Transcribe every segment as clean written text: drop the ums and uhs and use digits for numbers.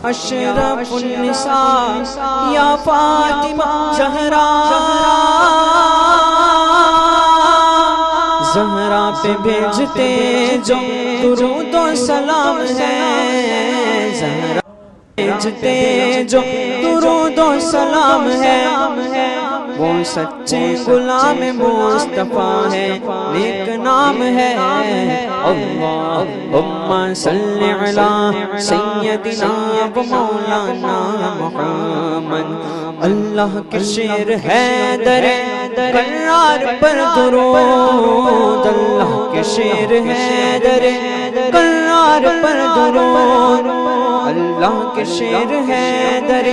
अशरफुन निसा या फातिमा ज़हरा, ज़हरा पे भेजते जो दुरूद व सलाम है, ज़हरा भेजते जो दुरूद व सलाम है। वो सच्चे गुलाम मुस्तफा है, नेक नाम है। अल्लाहुम्मा सल्लि अला सय्यदिना व मौलाना मुहम्मद। अल्लाह के शेर हैदर करार पर दुरूद, अल्लाह के शेर हैदर करार पर दुरूद, अल्लाह के शेर हैदर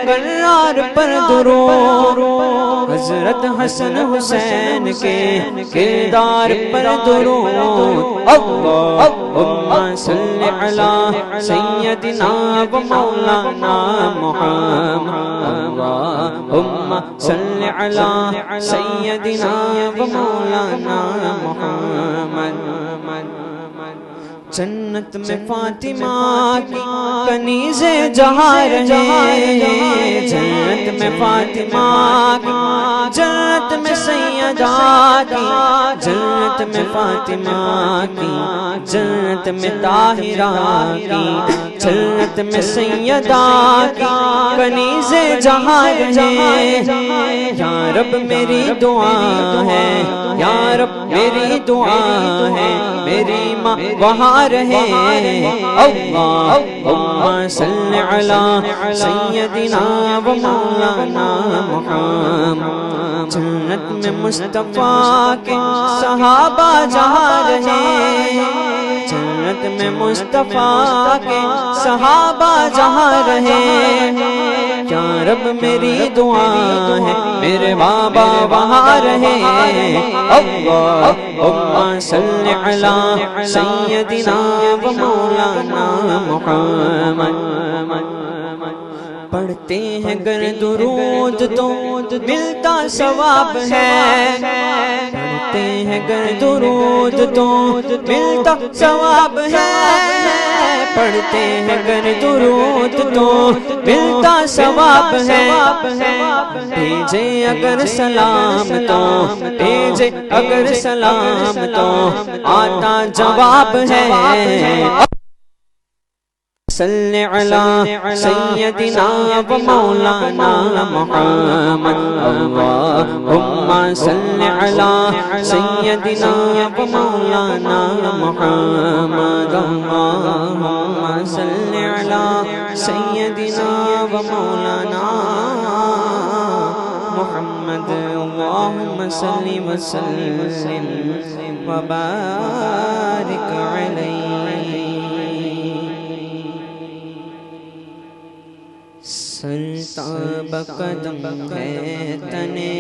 करार पर दुरूद। हजरत हसन हुसैन के किरदार पर दुरूद। अल्लाहुम्मा सल्लि अला सय्यदिना व मौलाना मुहम्मद। अल्लाहुम्मा सल्लि अला सय्यदिना व मौलाना मुहम्मद। जन्नत में फातिमा की कनीज़े जहार है, जन्नत में फातिमा की, जन्नत में सैयदा की, जन्नत में फातिमा की, जन्नत में ताहिरा की, जन्नत में सैयदा की कनीज़े जहार है। या रब मेरी दुआ है, या रब मेरी दुआ है, मेरी माँ वहाँ रहे। अल्लाहुम्मा सल्लि अला सय्यदिना व मौलाना मुहम्मद। जन्नत में मुस्तफा के सहाबा जहाँ रहे, जन्नत में मुस्तफा के सहाबा जहाँ रहे। क्या रब मेरी दुआ है, मेरे बाबा वहाँ रहे। अल्लाहुम्मा सल्लि अला सय्यदिना व मौलाना मुहम्मद। पढ़ते हैं गर दुरूद तो मिलता सवाब है, पढ़ते हैं गर दुरूद तो मिलता सवाब है, पढ़ते हैं गर दुरूद तो मिलता सवाब है। भेजे अगर सलाम तो, भेजे अगर सलाम तो आता जवाब है। सल्ले अला सय्यदिना व मौलाना मुहम्मद। अल्लाहुम्मा सल्ले अला सय्यदिना व मौलाना मुहम्मद। अल्लाहुम्मा सल्ले अला सय्यदिना व मौलाना मुहम्मद। अल्लाहुम्मा सल्लि व सल्लिम व बारिक अलैहि। सरताब कदम है तने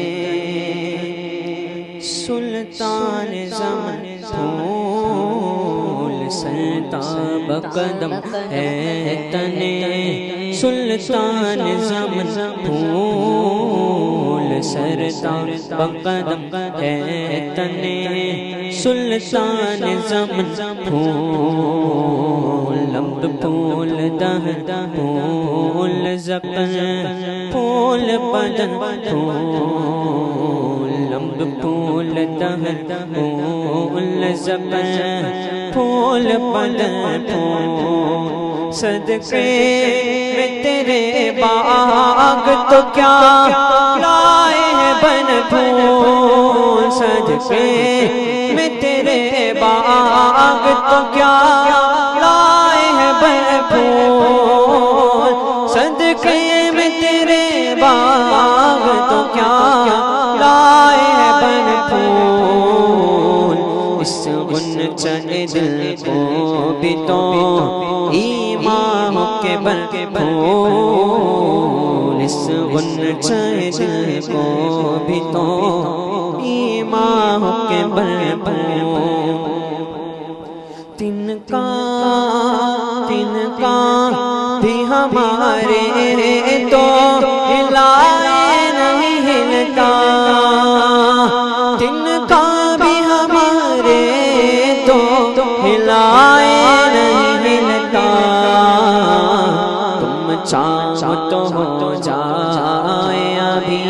सुल्तान ज़मान फूल, सरताब कदम है तने सुल्तान ज़मान फूल, सरताब कदम है तने सुल्तान ज़मान फूल। लम्ब फूल दह फूल ज़क़न फूल बदन फूल, लम्ब फूल दह फूल ज़क़न फूल बदन फूल। सदक़े में तेरे बाग तो क्या लाए हैं बन फूल, सदक़े में तेरे बाग तो क्या लाए हैं बन फूल, सदक़े में तेरे बाग तो क्या लाए हैं बन फूल। इस गुंचन दिल को भी तो ईमान के बन के फूल, इस गुंचन दिल को भी तो ईमान के बन फूल। तिनका तिनका भी हमारे तो हिलाए नहीं हिलता, तिनका भी हमारे तो हिलाए नहीं हिलता। तुम चाहो तो हो जाए अभी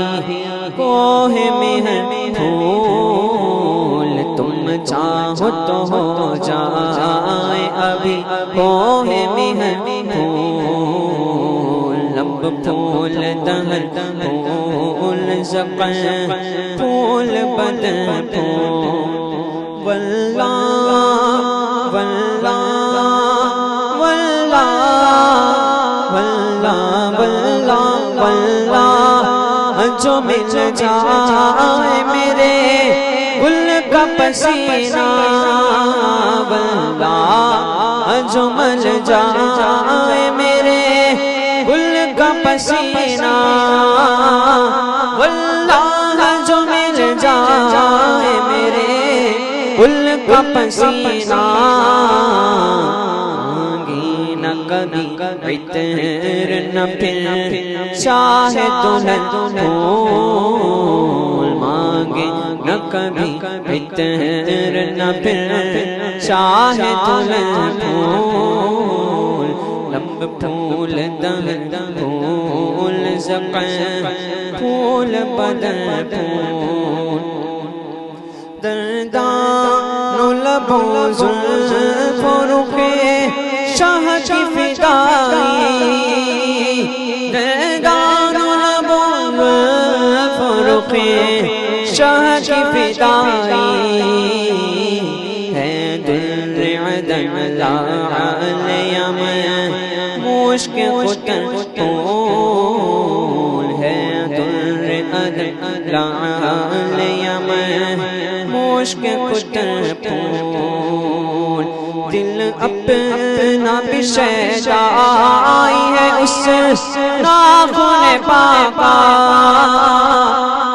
कोह में है फूल, तुम चाहो तो हो जाए अभी कोह में है फूल। लब फूल दहन फूल ज़क़न फूल बदन फूल। वल्लाह वल्लाह वल्लाह वल्लाह वल्लाह वल्लाह जो मिल जाए मेरे गुल का पसीना, वल्लाह जो मिल जाए मेरे गुल का पसीना, वल्लाह जो मिल जाए मेरे गुल का पसीना। न कभी इतर न फिर चाहे दुल्हन फूल मांगे, न कभी इतर न फिर चाहे दुल्हन फूल। लब फूल दहन फूल ज़क़न फूल बदन फूल। दर्दानो लबों ज़ुल्फ़ों रुखे शाह की फ़िदाई, दर्दानो लबों ज़ुल्फ़ों रुखे शाह की फ़िदाई। है दुर्रे अदन लाले यमन मुश्क खुतर फूल, है दुर्रे अदन लाले यमन मुश्क खुतर फूल। दिल अपना भी शैदाई है उस नाख़ुन पाका,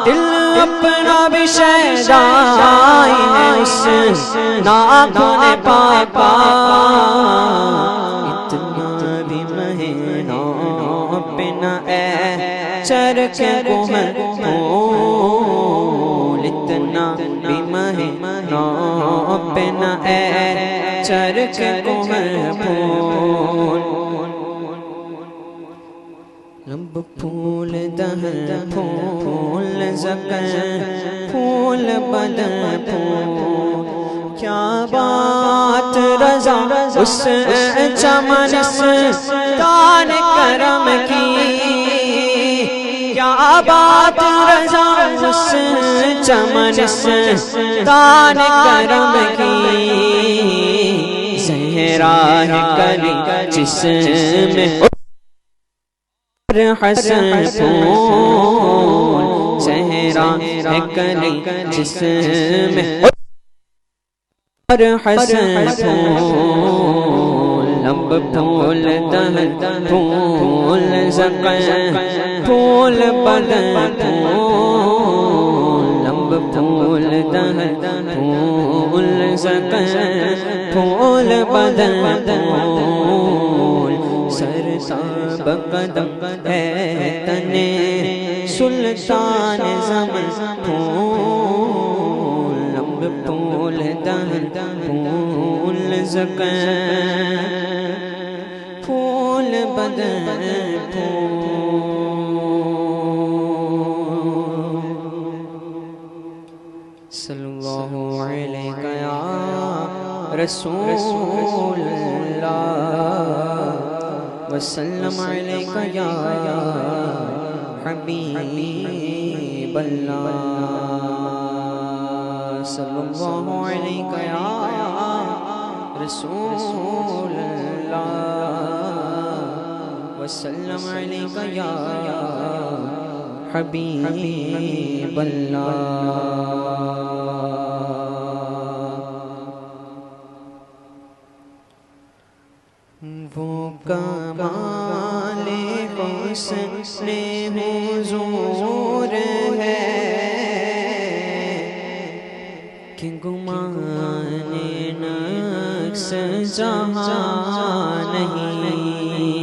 दिल अपना भी शैदाई है उस नाख़ुन पाका। इतना भी महीना पे न ऐ चरख कोहर फूल, इतना भी महीना पे न ऐ चरख कोहर फूल। लब फूल दहन फूल ज़क़न फूल बदन फूल। क्या बात रज़ा उस चमन दान करम की, क्या बात रज़ा उस चमन दान करम की। ज़हरा है कली जिसमें हसन फूल, ज़हरा है कली जिसमें हसन फूल। लब फूल दहन फूल ज़क़न फूल बदन फूल। लब फूल दहन फूल ज़क़न फूल बदन फूल। सरसाब कदम है तने सुल्तान ज़मान फूल। लब फूल दहन फूल ज़क़न फूल बदन फूल। सल्लल्लाहु अलैहि या रसूल अल्लाह वसल्लम अलैका या हबीब अल्लाह। सल्लल्लाहु अलैका या रसूल अल्लाह वसल्लम अलैका या हबीब अल्लाह। वो कमाले हुस्न हुज़ूर है कि गुमाने नक्श जहाँ नहीं।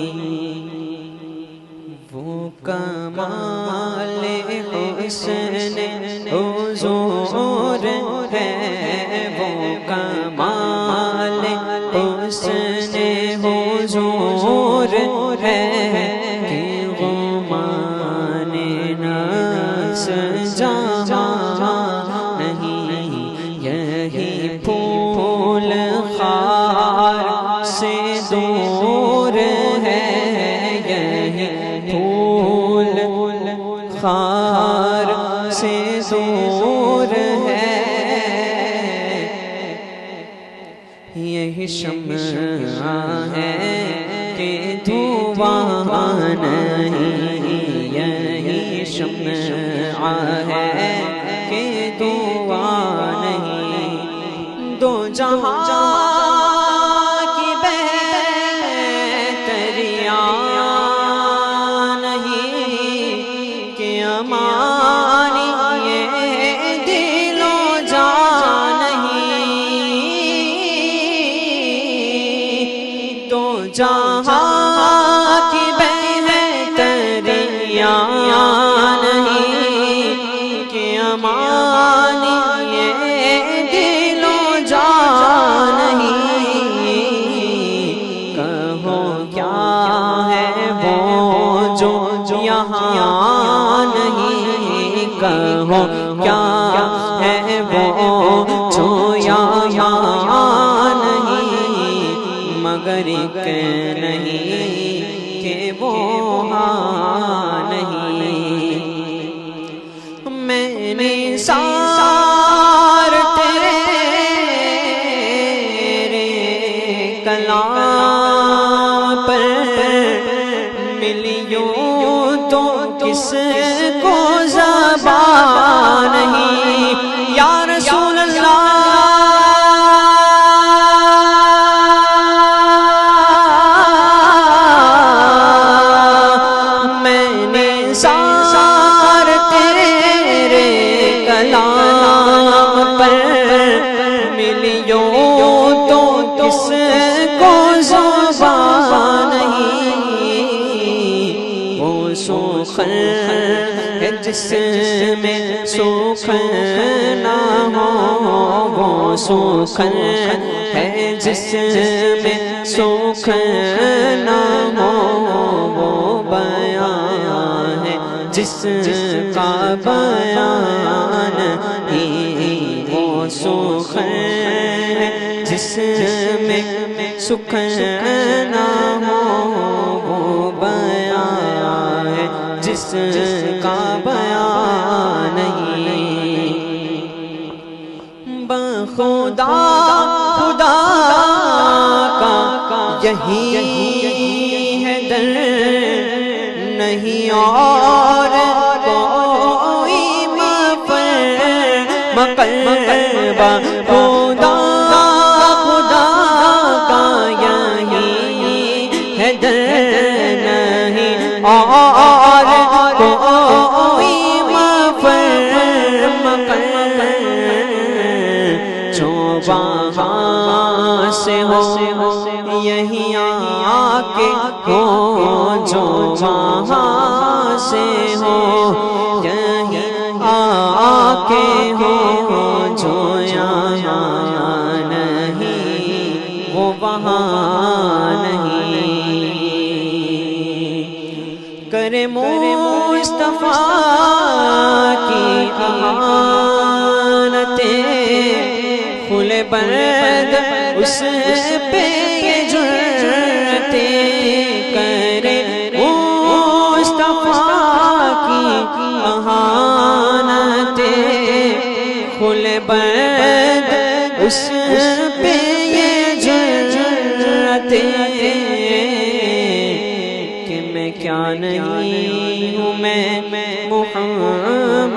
वो कमाले हुस्न हुज़ूर है, वो कमाले हुस्न हुज़ूर है खार से दूर है, यही शम्आ है कि धुआं नहीं, यही शम्आ है कि धुआं नहीं। दो जहां की बेहतरिया नहीं कि अमानी ये दिलो जान नहीं। दो जहां की बेहतरिया नहीं कि अमानी ये दिलो जान नहीं। कहो क्या है वो जो यहाँ नहीं, कहो क्या है वो जो यहाँ नहीं, मगर एक नहीं कि वो हाँ नहीं। मैंने सार तेरे कलाम पर मिलियों तो किसको ज़बान नहीं। या रसूल अल्लाह मैंने सार तेरे कलाम पर मिलियों तो किसको ज़बान नहीं। वो सुखन है जिसमें सुख ना हो, वो सुखन है जिसमें सुख ना हो, वो बयान है जिसका बयान ही। वो सुख है जिसमें सुख ना हो, वो बयान है जिसका बयान नहीं। बखुदा खुदा का यही है दर, नहीं और कोई मकलबा। खुदा खुदा का यही है दर, नहीं और कोई मकलबा। जो वहाँ से हो यही आके हो, जो वहाँ से हो यही आके हो, जो यहाँ नहीं वो वहाँ नहीं। करे मुस्तफा की अमानतें खुले बंद उस पे ये जुर्रतें। करे मुस्तफा की अमानतें खुले बंद उस पे ये जुर्रतें। कि मैं क्या नहीं हूँ मैं मुहम्मदी,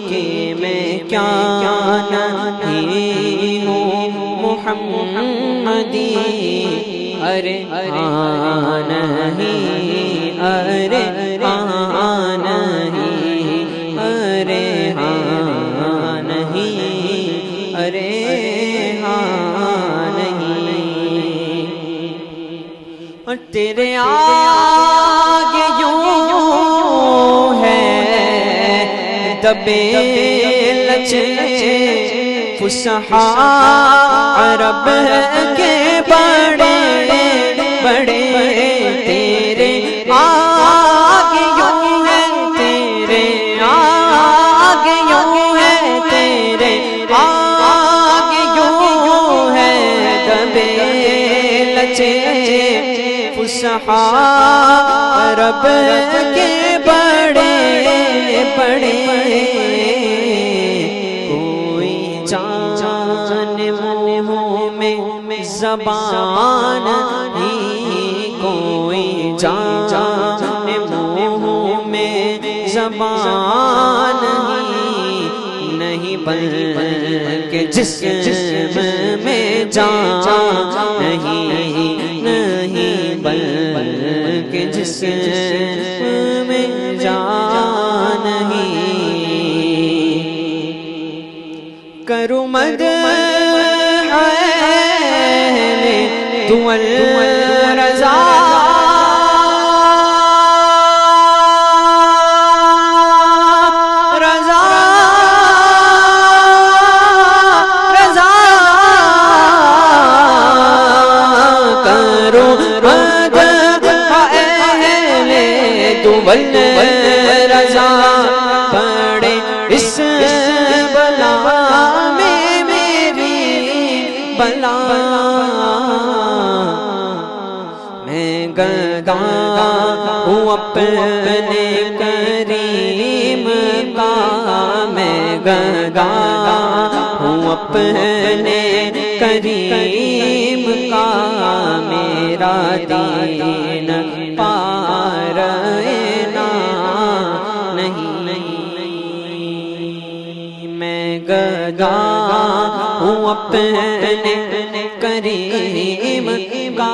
के मैं क्या नहीं हूँ मुहम्मदी। अरे हाँ नहीं, अरे हाँ नहीं, अरे हाँ नहीं, अरे हाँ नहीं। और तेरे आगे यूं है दबे लचे फुसहा अरब के बड़े बड़े। तेरे आगे यूं है, तेरे आगे यूं है, तेरे आगे यूं है दबे लचे फुसहा अरब के बड़े पड़े कोई जान मुँह में ज़बान ही, कोई जान मुँह में ज़बान ही नहीं, बल्कि जिस्म में जान नहीं, नहीं बल्कि जिस्म में जान नहीं। करूँ मद दुअल रज़ा रज़ा रज़ा करूँ मद दुअल रज़ा पड़े इस बला में मेरी बला। मैं गदा हूँ अपने करीम का, मैं गदा हूँ अपने करीम का, मेरा दीन पार ना नहीं। मैं गदा हूँ अपने करीम का,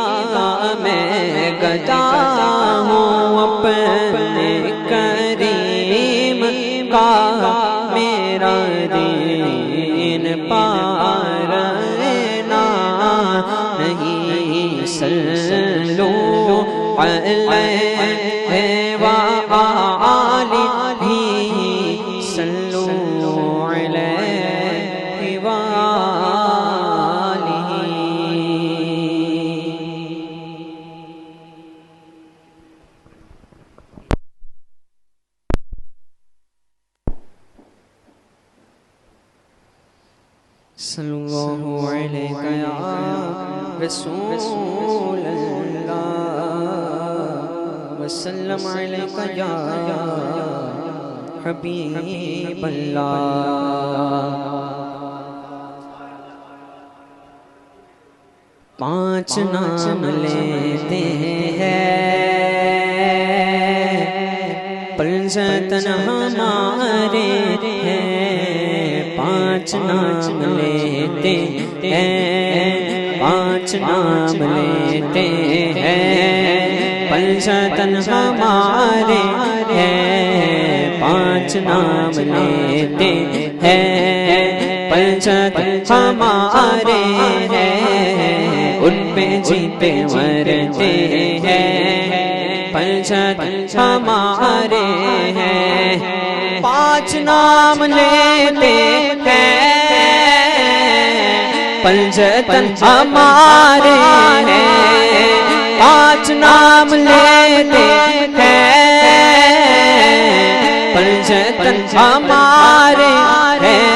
मैं गदा हूँ अपने करीम का, मेरा दीन पार ना नहीं। सल्लू अलैहि व आलिही, सल्लू अलैहि व सल्लल्लाहु अलैहि या रसूल अल्लाह वसल्लम अलैका या हबीब अल्लाह। 5 नाम लेते हैं पंजतन हमारे हैं, 5 नाम लेते हैं, 5 नाम लेते हैं पंजतन हमारे हैं, 5 नाम लेते हैं पंजतन हमारे हैं, उन पे जीते मरते हैं पंजतन हमारे हैं। 5 नाम लेते हैं पंजतन हमारे हैं, 5 नाम लेते हैं पंजतन हमारे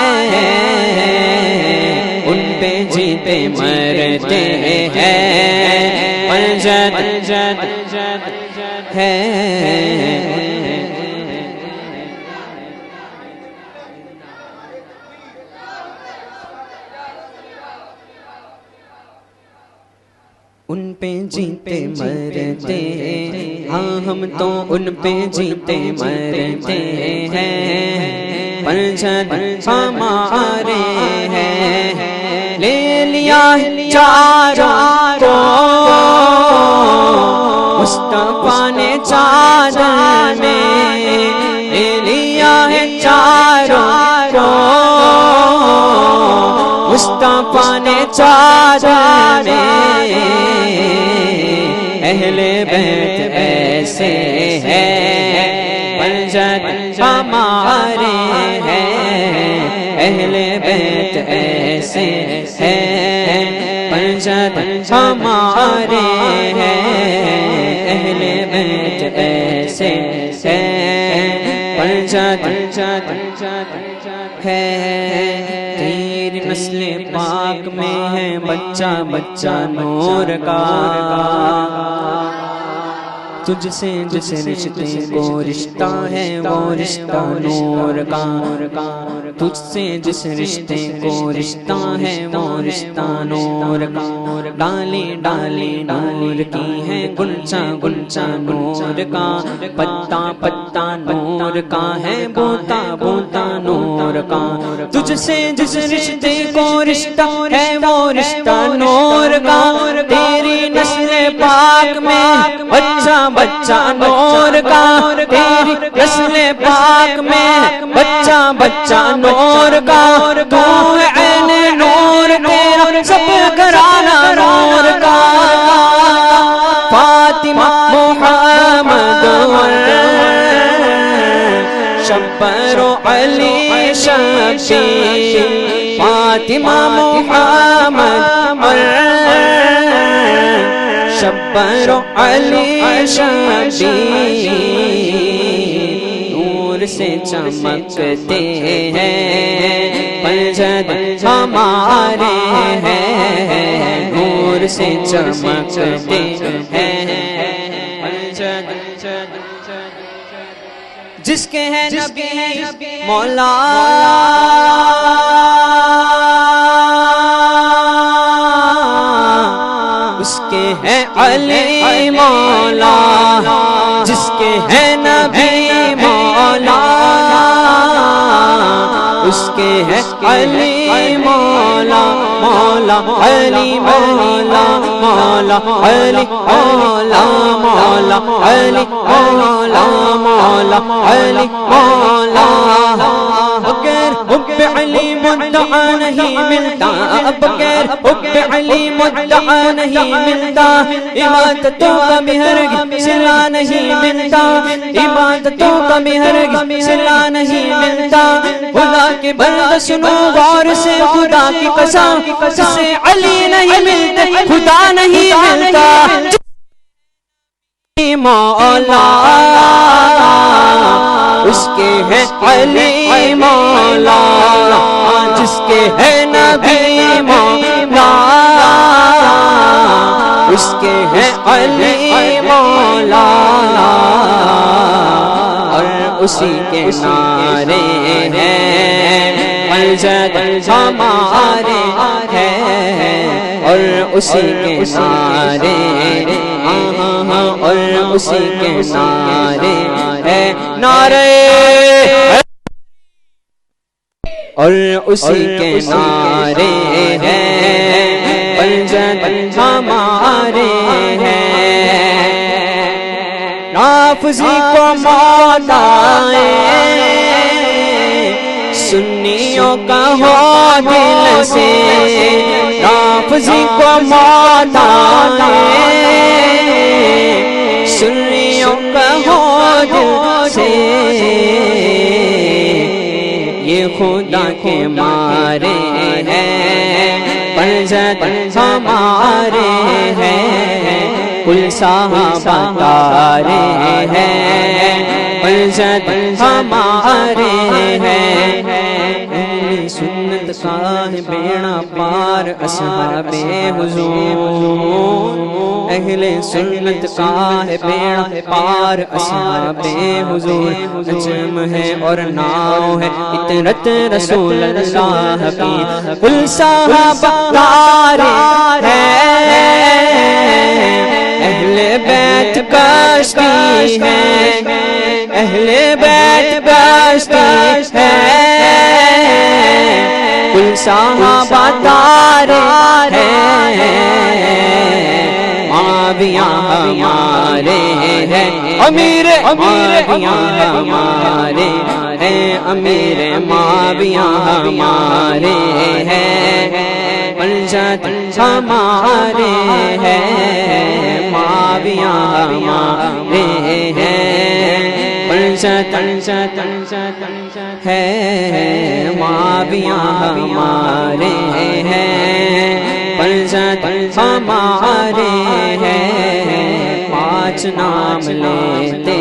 हैं, उन पे जीते मरते हैं पंजतन है। उन पे जीते मरते, हाँ हम तो उन पे जीते मरते हैं पंजतन हमारे हैं। ले लिया चारों को मुस्तफा ने चादर में, ले लिया है चारों को मुस्तफा ने चादर में। अहले बैत ऐसे हैं पंजतन हमारे हैं, अहले बैत ऐसे हैं पंजतन हमारे हैं, अहले बैत ऐसे हैं पंजतन है। तेरी नस्ल पाक में है बच्चा बच्चा नूर का, तुझसे जिस रिश्ते को रिश्ता है वो रिश्ता नूर का, तुझसे जिस रिश्ते को रिश्ता है वो रिश्ता नूर का। डाली डाली नूर की है, गुलचा गुलचा नूर का, पत्ता पत्ता नूर का है, बूटा बूटा नूर का। तुझसे जिस रिश्ते को रिश्ता है वो रिश्ता नूर का। तेरी नस्ल पाक में बच्चा बच्चा नूर का, तेरी नस्ल पाक में बच्चा बच्चा नूर का। तू है ऐन नूर तेरा सब घराना नूर का। फातिमा मुहम्मद शब्बर अली शफी, फातिमा मुहम्मद शब्बर अली शफी। नूर से चमकते हैं पंजद हमारे हैं, नूर से चमकते हैं पंजद। जिसके है नबी मौला उसके है अली मौला, जिसके है नबी मौला उसके है अली मौला। मौला अली मौला, मौला अली मौला, मौला अली मौला, मौला अली मौला। बगैर हुब्बे अली मुद्दा नहीं मिलता, बगैर हुब्बे अली मुद्दा नहीं मिलता। इबादतों का हरगिज़ सिला नहीं मिलता, इबादतों का हरगिज़ सिला नहीं मिलता। खुदा के बंदे सुनो गौर से, खुदा की कसम जिसे अली नहीं मिलते खुदा नहीं मिलता। मौला उसके है अली मौला, जिसके है नबी मौला उसके है अली मौला। और उसी के नारे हैं पंजद हमारे हैं, और उसी के नारे और उसी के नारे है नारे, और उसी के नारे हैं पंजद हमारे हैं। नाफजी को मौत आए सुन्नियों का हो दिल से, नाफजी को मौत आए सुन्नियों का हो दिल से। ये खुदा के मारे हैं पंजद हमारे हैं, कुल साहबा तारे हैं पंजद हमारे हैं। सुन्नत का है बेड़ा पार असहाबे हुजूर, अहले सुन्नत का है बेड़ा पार असहाबे हुजूर। नजम है और नाव है इतरत रसूल अल्लाह की, कुल साहबा तारे हैं अहले बैत कश्ती है, अहले बैत कश्ती है। कुल साहबा तारे हैं माविया हमारे हैं, अमीर माविया हमारे हैं, अमीर माविया हमारे हैं पंजद हमारे हैं, माविया हमारे हैं पंजद है, माविया हमारे हैं पंजद हमारे हैं। पांच नाम लेते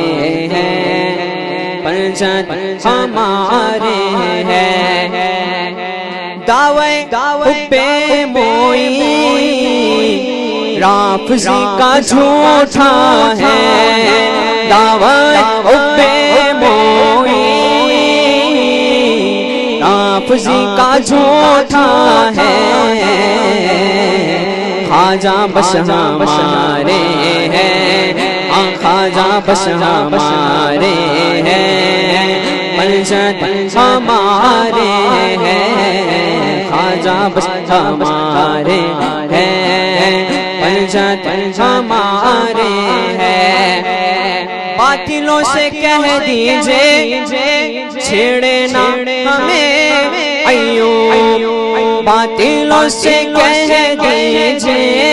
हैं पंजद हमारे हैं। दावे हुब्बे मोई राफजी का झूठा है, दावत उब्बे मोई नाफजी का झूठा है ख्वाजा बस हमारे हैं ख्वाजा बस हमारे हैं पंचत हमारे हैं ख्वाजा बस हमारे हैं पंचत हमारे हैं बातिलों से कह दीजिए छेड़े ना हमें अयो बातिलों से कह दीजिए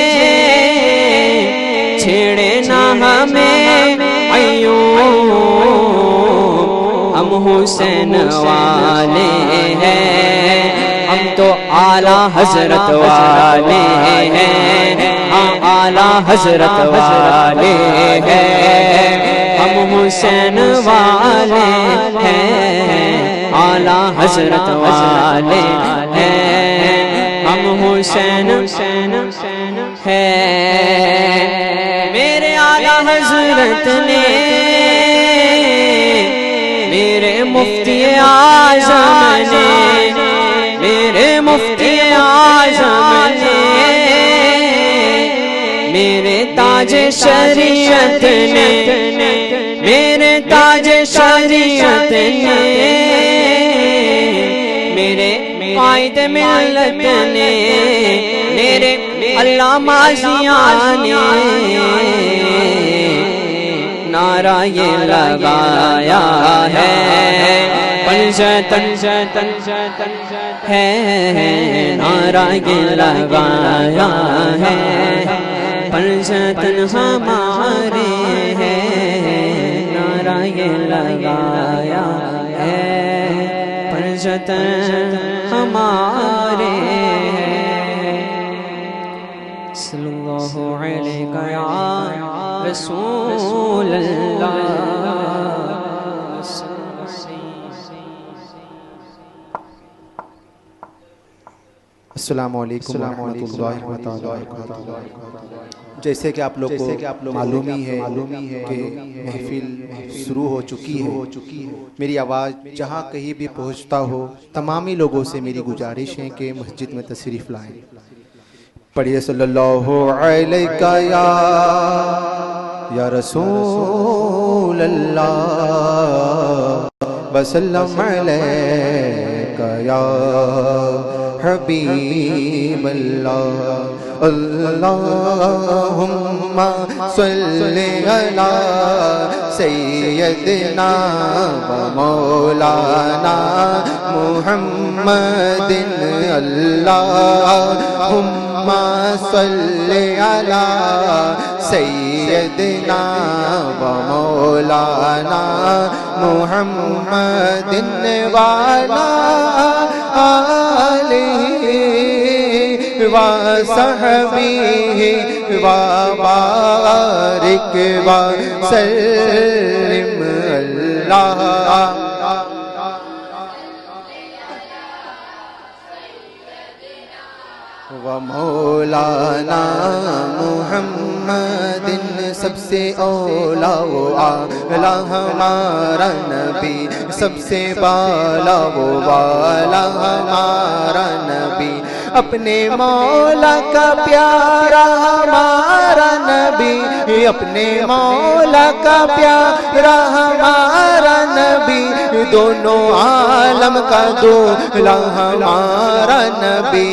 छेड़े ना हमें अयो हम हुसैन वाले हैं हम तो आला हजरत वाले हैं आला हजरत वाले हैं हम हुसैन वाले हैं आला हजरत वाले हैं हम हुसैन है मेरे आला हजरत ने मेरे मुफ्ती आज़म ने मेरे मुफ्ती आज़म ने मेरे ताज शरीयत ने मेरे ताज शरीयत ने मेरे कायद मिल्लत ने मेरे अल्लाह माज़िया ने नारा ये लगाया है पंचतन है नारा ये लगाया है पंचतन हमारे हैं नारा ये लगाया है पंचतन हमारे हैं सल्लल्लाहु अलैहि या रसूल अल्लाह अस्सलामु अलैकुम रहमतुल्लाहि व बरकातुहू। जैसे कि आप लोग को मालूम ही है कि महफिल शुरू हो चुकी है। मेरी आवाज़ जहाँ कहीं भी पहुँचता हो तमामी लोगों से मेरी गुजारिश है कि मस्जिद में तशरीफ़ लाएं। पढ़िए सल्लल्लाहु अलैका या रसूल अल्लाह वसल्लम अलैका या हबीब अल्लाह अल्लाहुम्मा सल्ली अला सय्यदना व मौलाना मुहम्मदिन अल्लाहुम्मा सल्ली अला सय्यदना व मौलाना मुहम्मदिन वाला व सहबीहि व बारिक व सल्लिम अल्लाह व मौलाना मुहम्मदिन सबसे औला वो आला हमारा नबी सबसे बाला वो वाला हमारा नबी अपने मौला का प्यारा हमारा नबी अपने मौला का प्यारा हमारा नबी दोनों आलम का दूल्हा हमारा नबी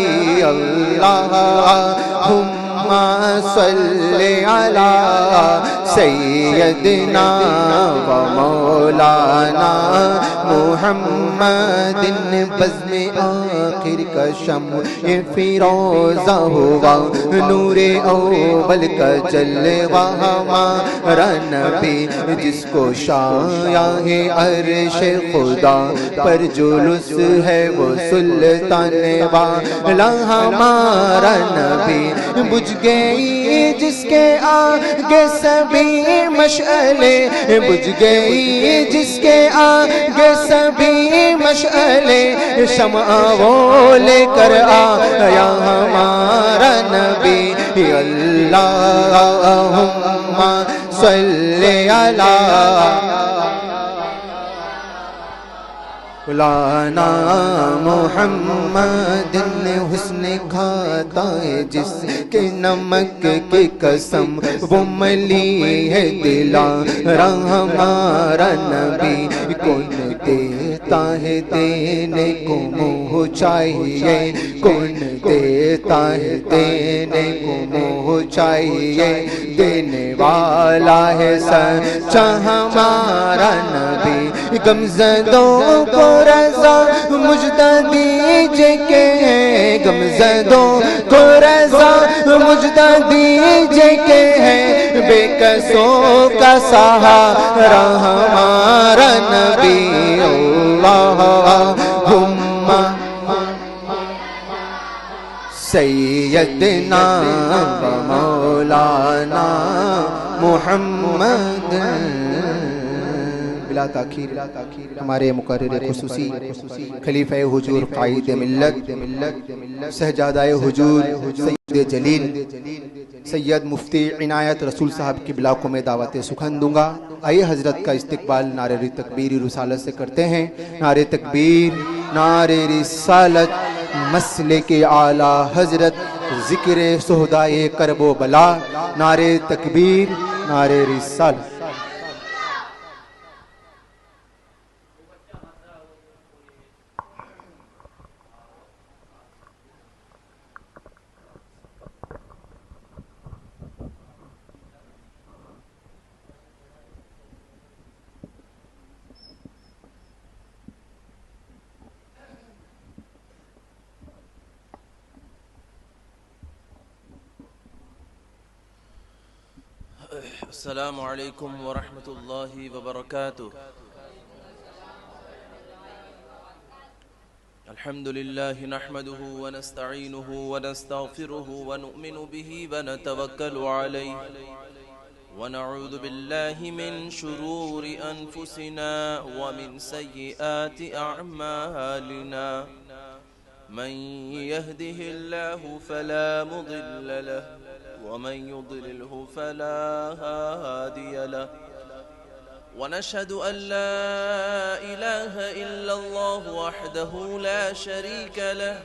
अल्लाहुम्मा सल्ली अला सय्यदना व मौलाना मुहम्मदिन बज़्म आखिर का शम्अ ये फिरोज़ा हुआ नूरे अव्वल का जलवा हमारा नबी जिसको शाया अर्श खुदा पर जुलूस है वो सुल्तान वाला हमारा नबी बुझ गई जिसके आगे सभी मशअले बुझ गई जिसके आगे सभी मशअले शम्अ वो लेकर आया हमारा नबी अल्लाहुम्मा सल्ले अला मौलाना मोहम्मद ने हुस्न खाता है जिसके नमक की कसम वो मली है दिला हमारा नबी कौन देता है देने को मुँह चाहिए कौन देता है देने को मुँह चाहिए देने वाला है सच्चा हमारा नबी गमज़दों को रज़ा मुजदा दीजिए के गमज़दों को रज़ा मुजदा दीजिए के है बेकसों का सहारा हमारा नबी अल्लाहुम्मा सैयदना व मौलाना मुहम्मद बिला ताखीर हमारे मुकर्रिर खुसूसी खलीफा हुजूर कायद मिल्लत शहजादाए हुजूर सैयद जलील सैयद मुफ्ती इनायत रसूल साहब की बिला को मैं दावत सुखन दूंगा। आइए हजरत का इस्तकबाल नारे तकबीर रिसालत से करते हैं। नारे तकबीर नारे रिसालत मसले के आला हजरत जिक्र सोहदाए करबो बला नारे तकबीर नारे रिसालत। अस्सलामु अलैकुम व रहमतुल्लाहि व बरकातुह। अल्हम्दुलिल्लाहि नहमदुहु व नस्तईनुहु व नस्तगफिरुहु व नु'मिनु बिही व नतवक्कलु अलैहि व नऊज़ु बिल्लाहि मिन शुरूरि अनफुसिना व मिन सय्यिआति अअमालिना मन यहदिहिल्लाहु फला मुदिल्ल लहु वमन युद्लिल्हु फला हादिय लहु वनशहदु अन ला इलाहा इल्लल्लाहु वहदहु ला शरीक लहु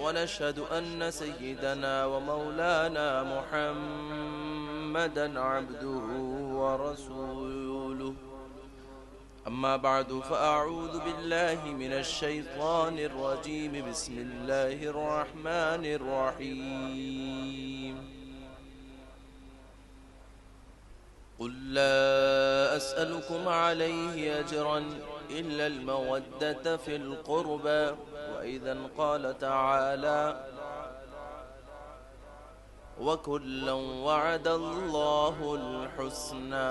वनशहदु अन्न सय्यिदना व मौलाना मुहम्मदन अब्दुहु व रसूलुहु अम्मा बअदु फ़अऊज़ु बिल्लाहि मिनश शैतानिर रजीम बिस्मिल्लाहिर रहमानिर रहीम क़ुल ला अस्अलुकुम अलैहि अजरन इल्लल मवद्दत फ़िल क़ुरबा व इज़न क़ाल तआला व कुल्लन वअदल्लाहुल हुस्ना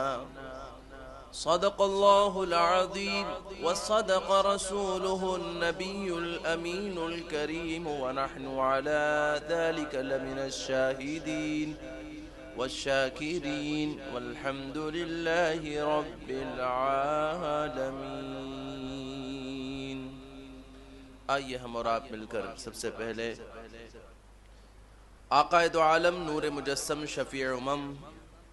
सदक़ल्लाहुल अज़ीम व सदक़ रसूलुहुन नबियुल अमीनुल करीम व नहनु अला ज़ालिका लमिनश शाहिदीन वश्शाकिरीन वल्हम्दुलिल्लाहि रब्बिल आलमीन। आइए हम और आप मिलकर सबसे पहले आक़ाए दो आलम नूर मुजस्सम शफ़ीए उम्म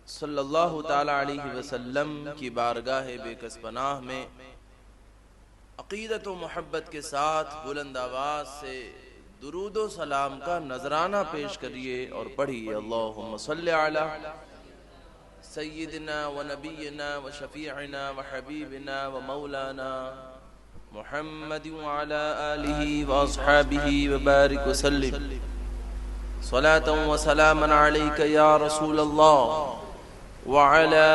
सल्लल्लाहु ताला अलैहि वसल्लम की बारगाह बेकस पनाह में अक़ीदत व मोहब्बत के साथ बुलंद आवाज़ से दुरूद व सलाम का नजराना पेश करिए और पढ़िए अल्लाहुम्मा सल्लि अला सय्यिदिना व नबीना व शफ़ीअना व हबीबिना व मौलाना मुहम्मद व अला आलिहि व अस्हाबिहि व बारिक व सल्लिम सलातन व सलामन अलैका या रसूल अल्लाह व अला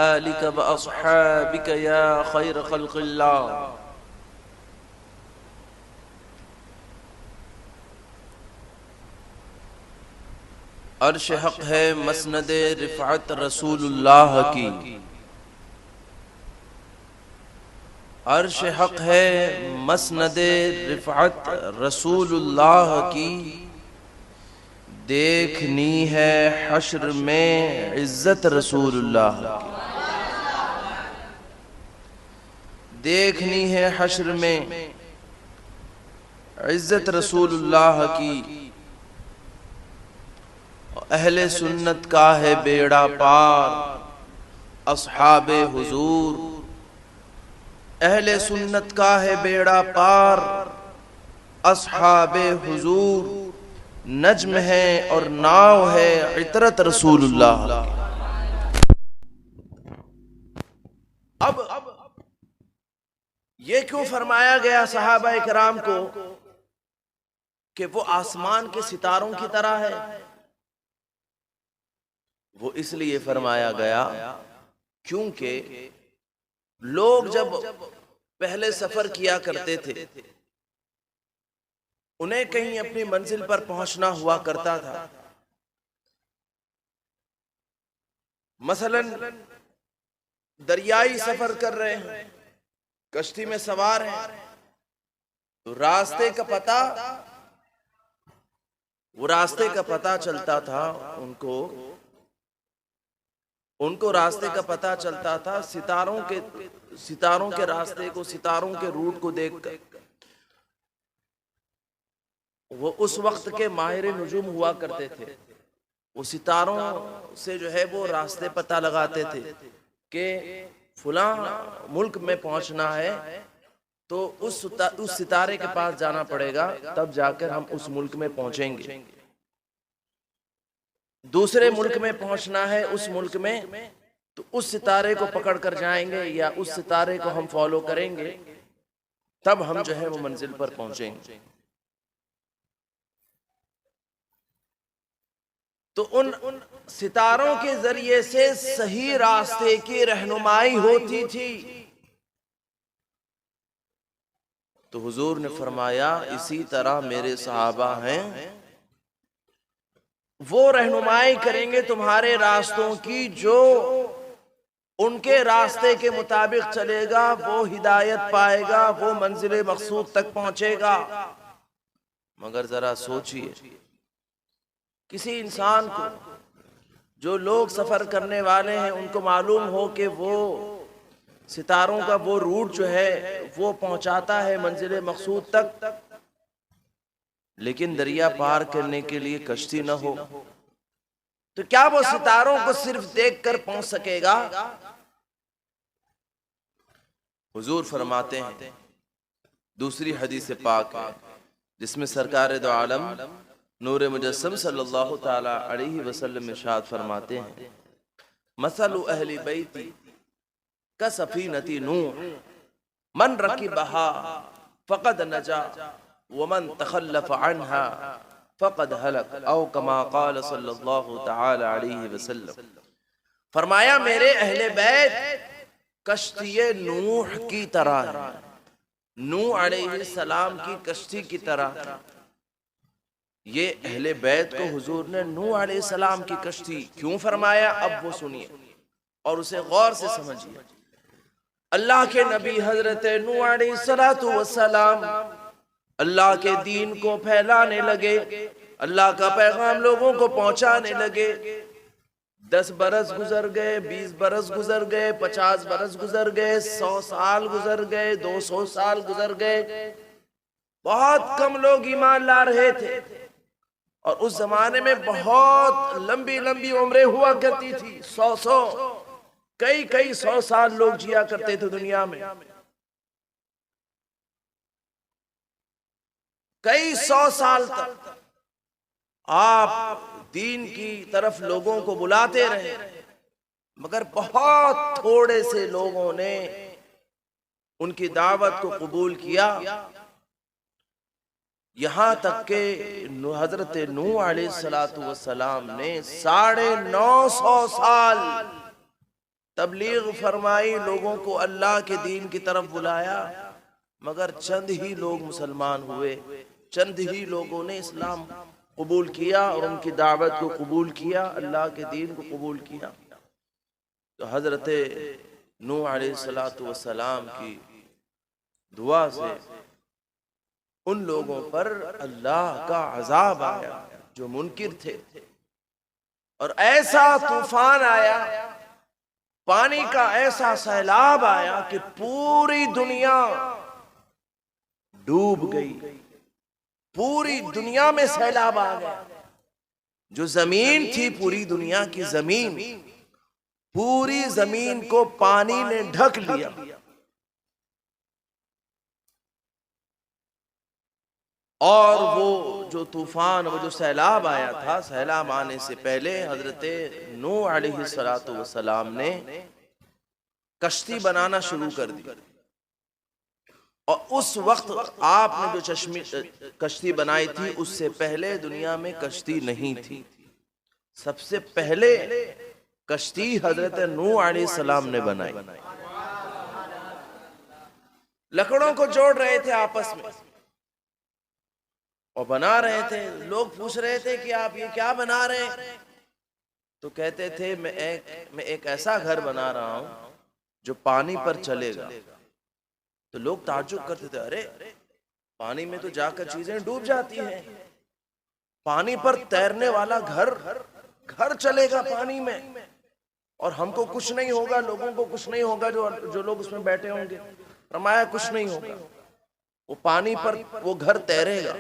आलिका व अस्हाबिका या खैर खल्क़िल्लाह। अर्श हक है मसनद रिफ़अत रसूलुल्लाह की, अर्श हक है मसनद रिफ़अत रसूलुल्लाह की, देखनी है हश्र में इज्जत रसूलुल्लाह की, देखनी है हश्र में इज्जत रसूलुल्लाह की। अहले सुन्नत का है बेड़ा पार, अस्हाबे हुजूर, अहले सुन्नत का है बेड़ा पार, अस्हाबे हुजूर नज्म है और नाव है इतरत रसूलुल्लाह। अब ये क्यों फरमाया गया सहाबा इकराम को कि वो आसमान के सितारों की तरह है? वो इसलिए फरमाया गया क्योंकि लोग जब पहले सफर किया करते थे, उन्हें कहीं अपनी मंजिल पर पहुंचना हुआ करता था। मसलन दरियाई सफर कर रहे हैं, कश्ती में सवार हैं, तो रास्ते का पता चलता था उनको रास्ते का पता चलता था सितारों के रास्ते को, सितारों के रूट को देखकर। वो उस वक्त के माहिर नुजुम हुआ करते थे, वो सितारों से जो है वो रास्ते पता लगाते थे कि फलां मुल्क में पहुंचना है तो उस सितारे के पास जाना पड़ेगा, तब जाकर हम उस मुल्क में पहुंचेंगे। दूसरे मुल्क में पहुंचना है, उस मुल्क में तो उस सितारे को पकड़ कर जाएंगे या उस सितारे को हम फॉलो करेंगे, तब हम जो है वो मंजिल पर पहुंचेंगे। तो उन सितारों के जरिए से सही रास्ते की रहनुमाई होती थी। तो हुजूर ने फरमाया इसी तरह मेरे सहाबा हैं, वो रहनुमाई करेंगे तुम्हारे रास्तों की, जो उनके रास्ते के मुताबिक चलेगा वो हिदायत पाएगा, वो मंजिल मकसूद तक पहुंचेगा। मगर जरा सोचिए, किसी इंसान को, जो लोग सफर करने वाले हैं, उनको मालूम हो कि वो सितारों का वो रूट जो है वो पहुंचाता है मंजिल मकसूद तक, लेकिन दरिया पार करने के लिए कश्ती न हो, तो क्या वो सितारों को सिर्फ देखकर पहुंच सकेगा? हुजूर फरमाते हैं, दूसरी हदीस पाक है जिसमें सरकार दो आलम नूर मुजस्सम सल्लल्लाहु ताला अलैहि वसल्लम इरशाद फरमाते हैं, मसलु अहली बैती कसफीनती नूह मन रकिबहा फक़द नजा वमन तखल्लफ अन्हा फक़द हलक औ कमा क़ाल सल्लल्लाहु ताला अलैहि वसल्लम। फरमाया मेरे अहले बैत कश्ती नूह की तरह है, नूह अलैहिस्सलाम की कश्ती की तरह। ये अहले बैत को हुजूर ने नूह अलैहिस्सलाम की कश्ती क्यों फरमाया, अब वो सुनिए और उसे गौर से समझिए। अल्लाह के नबी हजरत नूह अलैहिस्सलातु वस्सलाम अल्लाह के दीन को फैलाने लगे, अल्लाह का पैगाम लोगों को पहुंचाने लगे। 10 बरस गुजर गए, 20 बरस गुजर गए, 50 बरस गुजर गए, 100 साल गुजर गए, 200 साल गुजर गए। बहुत कम लोग ईमान ला रहे थे और उस जमाने में बहुत लंबी लंबी उम्रें हुआ करती थी। 100 कई 100 साल लोग जिया करते थे दुनिया में। कई 100 साल तक आप दीन की तरफ लोगों को बुलाते रहे, मगर बहुत थोड़े से लोगों ने उनकी दावत को कबूल किया। यहां तक के हजरत नूह अलैहिस्सलातु वस्सलाम ने 950 साल तबलीग फरमाई, लोगों को अल्लाह के दीन की तरफ बुलाया, मगर चंद ही लोग मुसलमान हुए, चंद ही लोगों ने इस्लाम कबूल किया और उनकी दावत को कबूल किया, अल्लाह के दीन को कबूल किया। तो हजरत नूह अलैहिस्सलातु वस्सलाम की दुआ से उन लोगों पर अल्लाह का अजाब आया जो मुनकिर थे, और ऐसा तूफान आया, पानी का ऐसा सैलाब आया कि पूरी दुनिया डूब गई, पूरी दुनिया में सैलाब आ गया। जो जमीन थी, पूरी दुनिया की जमीन पूरी जमीन को पानी ने ढक लिया। और वो जो तूफान, वो जो सैलाब आया था, सैलाब आने से पहले हजरत नूह अलैहिस्सलातु वस्सलाम ने कश्ती बनाना शुरू कर दी। और उस वक्त आपने जो कश्ती बनाई थी, उससे पहले दुनिया में कश्ती नहीं थी। सबसे पहले कश्ती हजरत नूह अलैहिस्सलाम ने बनाई। लकड़ों को जोड़ रहे थे आपस में और बना रहे थे। लोग पूछ रहे थे कि आप ये क्या बना रहे हैं? तो कहते थे मैं एक ऐसा घर बना रहा हूं जो पानी पर चलेगा। तो लोग ताज्जुब करते थे, अरे पानी में तो जाकर चीजें डूब जाती हैं, पानी पर तैरने वाला घर चलेगा पानी में, और हमको कुछ नहीं होगा, लोगों को कुछ नहीं होगा, जो लोग उसमें बैठे होंगे। फरमाया कुछ नहीं होगा, वो पानी पर वो घर तैरेगा।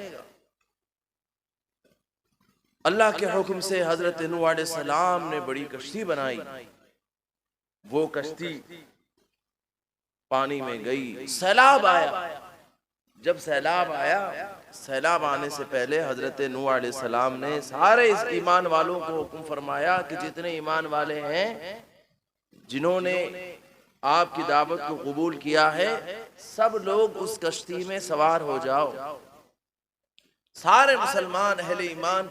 अल्लाह के हुक्म से हजरत नूह अलैहिस्सलाम ने बड़ी कश्ती बनाई। वो कश्ती पानी में गई, सैलाब आया। जब सैलाब आया, सैलाब आने से पहले हजरत नूह अलैहिस्सलाम ने सारे इस ईमान वालों को हुक्म फरमाया कि जितने ईमान वाले हैं, जिन्होंने आपकी दावत को कबूल किया है, सब लोग उस कश्ती में सवार हो जाओ। सारे मुसलमान अहले ईमान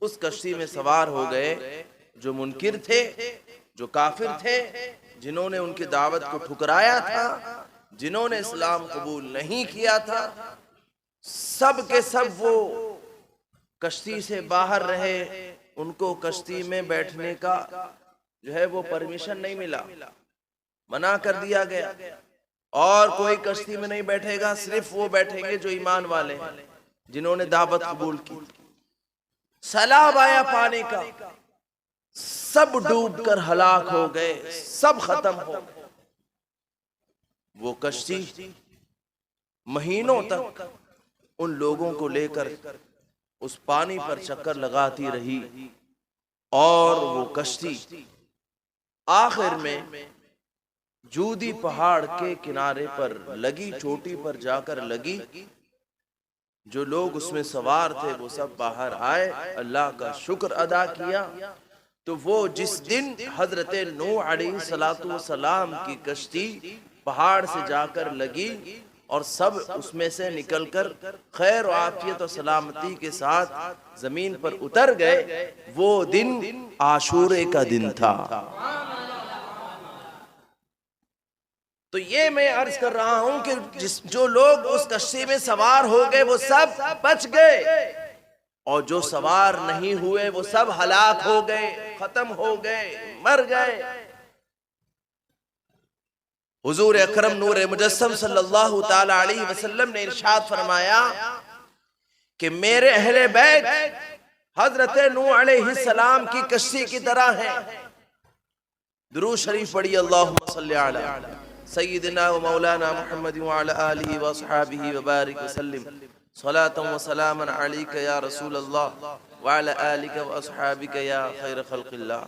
उस कश्ती में सवार हो गए। जो मुनकिर थे, जो काफिर थे, जिन्होंने उनकी दावत को ठुकराया था, जिन्होंने इस्लाम कबूल नहीं किया था, सब के सब वो कश्ती से बाहर रहे। उनको कश्ती में बैठने का जो है वो परमिशन नहीं मिला, मना कर दिया गया। और कोई कश्ती में नहीं बैठेगा, सिर्फ वो बैठेंगे जो ईमान वाले हैं, जिन्होंने दावत कबूल की। सैलाब आया पानी का, सब डूब कर हलाक हो गए, सब खत्म हो गए। वो कश्ती महीनों तक उन लोगों को लेकर उस पानी पर चक्कर लगाती रही। और वो कश्ती आखिर में जूदी पहाड़ के किनारे पर लगी, चोटी पर जाकर लगी। जो लोग उसमें सवार थे वो सब बाहर आए, अल्लाह का शुक्र अदा किया। तो वो जिस दिन हजरत नूह अलैहिस्सलातु वस्सलाम की कश्ती पहाड़ से जाकर लगी और सब उसमें से निकलकर खैर और आफियत और सलामती के साथ जमीन पर उतर गए, वो दिन आशूरे का दिन था। तो ये मैं अर्ज कर रहा हूं कि जो लोग उस कश्ती में सवार हो गए वो सब बच गए, और जो सवार नहीं हुए वो सब हलाक हो गए, खत्म हो गए, मर गए। हुजूर अकरम नूर मुजस्सम सल्लल्लाहु ताला अलैहि वसल्लम ने इरशाद फरमाया कि मेरे अहले बैत हजरत नूह अलैहिस्सलाम की कश्ती की तरह है। दुरूद शरीफ पढ़िए, अल्लाहुम्मा सल्ली अला सय्यिदिना व मौलाना मुहम्मद व अला आलिहि व अस्हाबिहि व बारिक वसल्लिम सलातन व सलामन अलैका या रसूल अल्लाह व अला आलिका व अस्हाबिका या खैर खल्क़िल्लाह।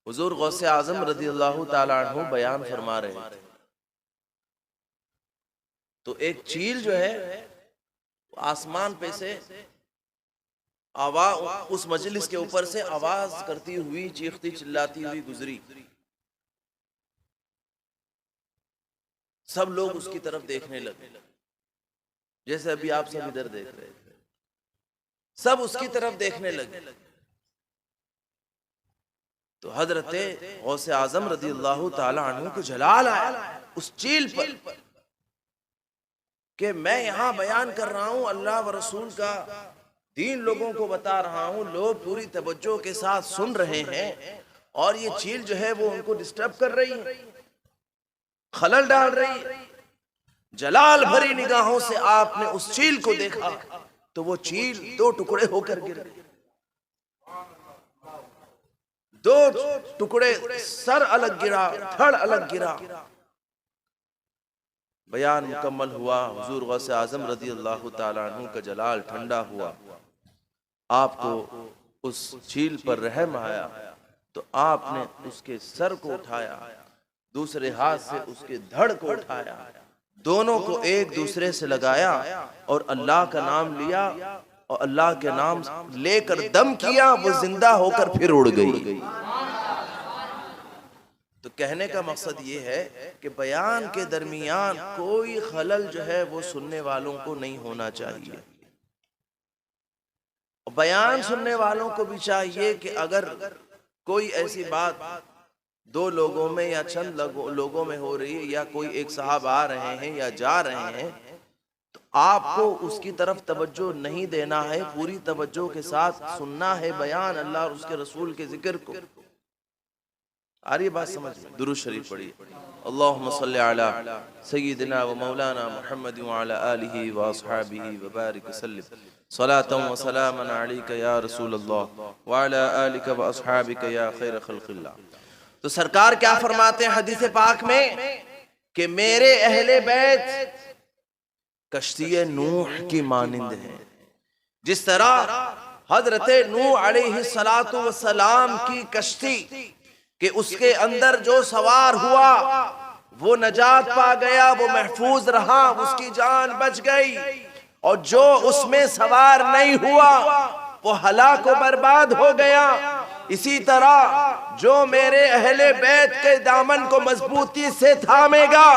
हुजूर गौसे आजम रज़ियल्लाहु ताला अन्हु बयान फरमा रहे थे। तो एक चील जो है आसमान पे से आवाज, उस मजलिस के ऊपर से आवाज करती हुई, चीखती चिल्लाती हुई गुजरी। सब लोग उसकी तरफ देखने लगे, जैसे अभी आप सब इधर देख रहे थे। सब उसकी तरफ देखने लगे। तो हजरत गौसे आजम रज़ियल्लाहु ताला अन्हु को जलाल आया उस चील पर कि मैं यहां बयान कर रहा हूं अल्लाह व रसूल का दीन, लोगों को बता रहा हूं, लोग पूरी तवज्जो के साथ सुन रहे हैं, और ये चील जो है वो उनको डिस्टर्ब कर रही है, खलल डाल रही है। जलाल भरी निगाहों से आपने उस चील को देखा तो वो चील दो टुकड़े होकर गिर गई। दो टुकड़े, सर अलग गिरा, धड़ अलग गिरा। बयान मुकम्मल हुआ। हुजूर गौसे आजम रज़ियल्लाहु ताला अन्हु का जलाल ठंडा हुआ, आपको उस चील पर रहम आया। तो आपने उसके सर को उठाया, दूसरे हाथ से उसके धड़ को उठाया, दोनों को एक दूसरे से लगाया और अल्लाह का नाम लिया और अल्लाह के नाम लेकर दम किया, वो जिंदा होकर फिर उड़ गई। तो कहने का मकसद ये है कि बयान के दरमियान कोई खलल जो है वो सुनने वालों को नहीं होना चाहिए। बयान सुनने वालों को भी चाहिए कि अगर कोई ऐसी बात दो लोगों में या चंद लोगों में हो रही है, या कोई एक साहब आ रहे हैं या जा रहे हैं, तो आपको उसकी तरफ तवज्जो नहीं देना है, पूरी तवज्जो के साथ सुनना है बयान अल्लाह और उसके रसूल के जिक्र को। आ रही बात समझ में? दुरूद शरीफ पढ़िए, अल्लाहुम्मा सल्ली अला सय्यिदिना व मौलाना मुहम्मद व अला आलिहि व अस्हाबिहि व बारिक वसल्लिम सलातन व सलामन अलैका या रसूल अल्लाह व अला आलिका व अस्हाबिका या खैर खल्क़िल्लाह। तो सरकार क्या फरमाते हैं हदीस पाक में कि मेरे अहले बैत कश्ती नूह की मानिंद हैं। जिस तरह हजरत नूह अलैहिस्सलातु वस्सलाम की कश्ती कि उसके अंदर जो सवार हुआ वो नजात पा गया, वो महफूज रहा, उसकी जान बच गई, और जो उसमें सवार नहीं हुआ वो हलाक व बर्बाद हो गया। इसी तरह जो मेरे अहले बैत के दामन को मजबूती से थामेगा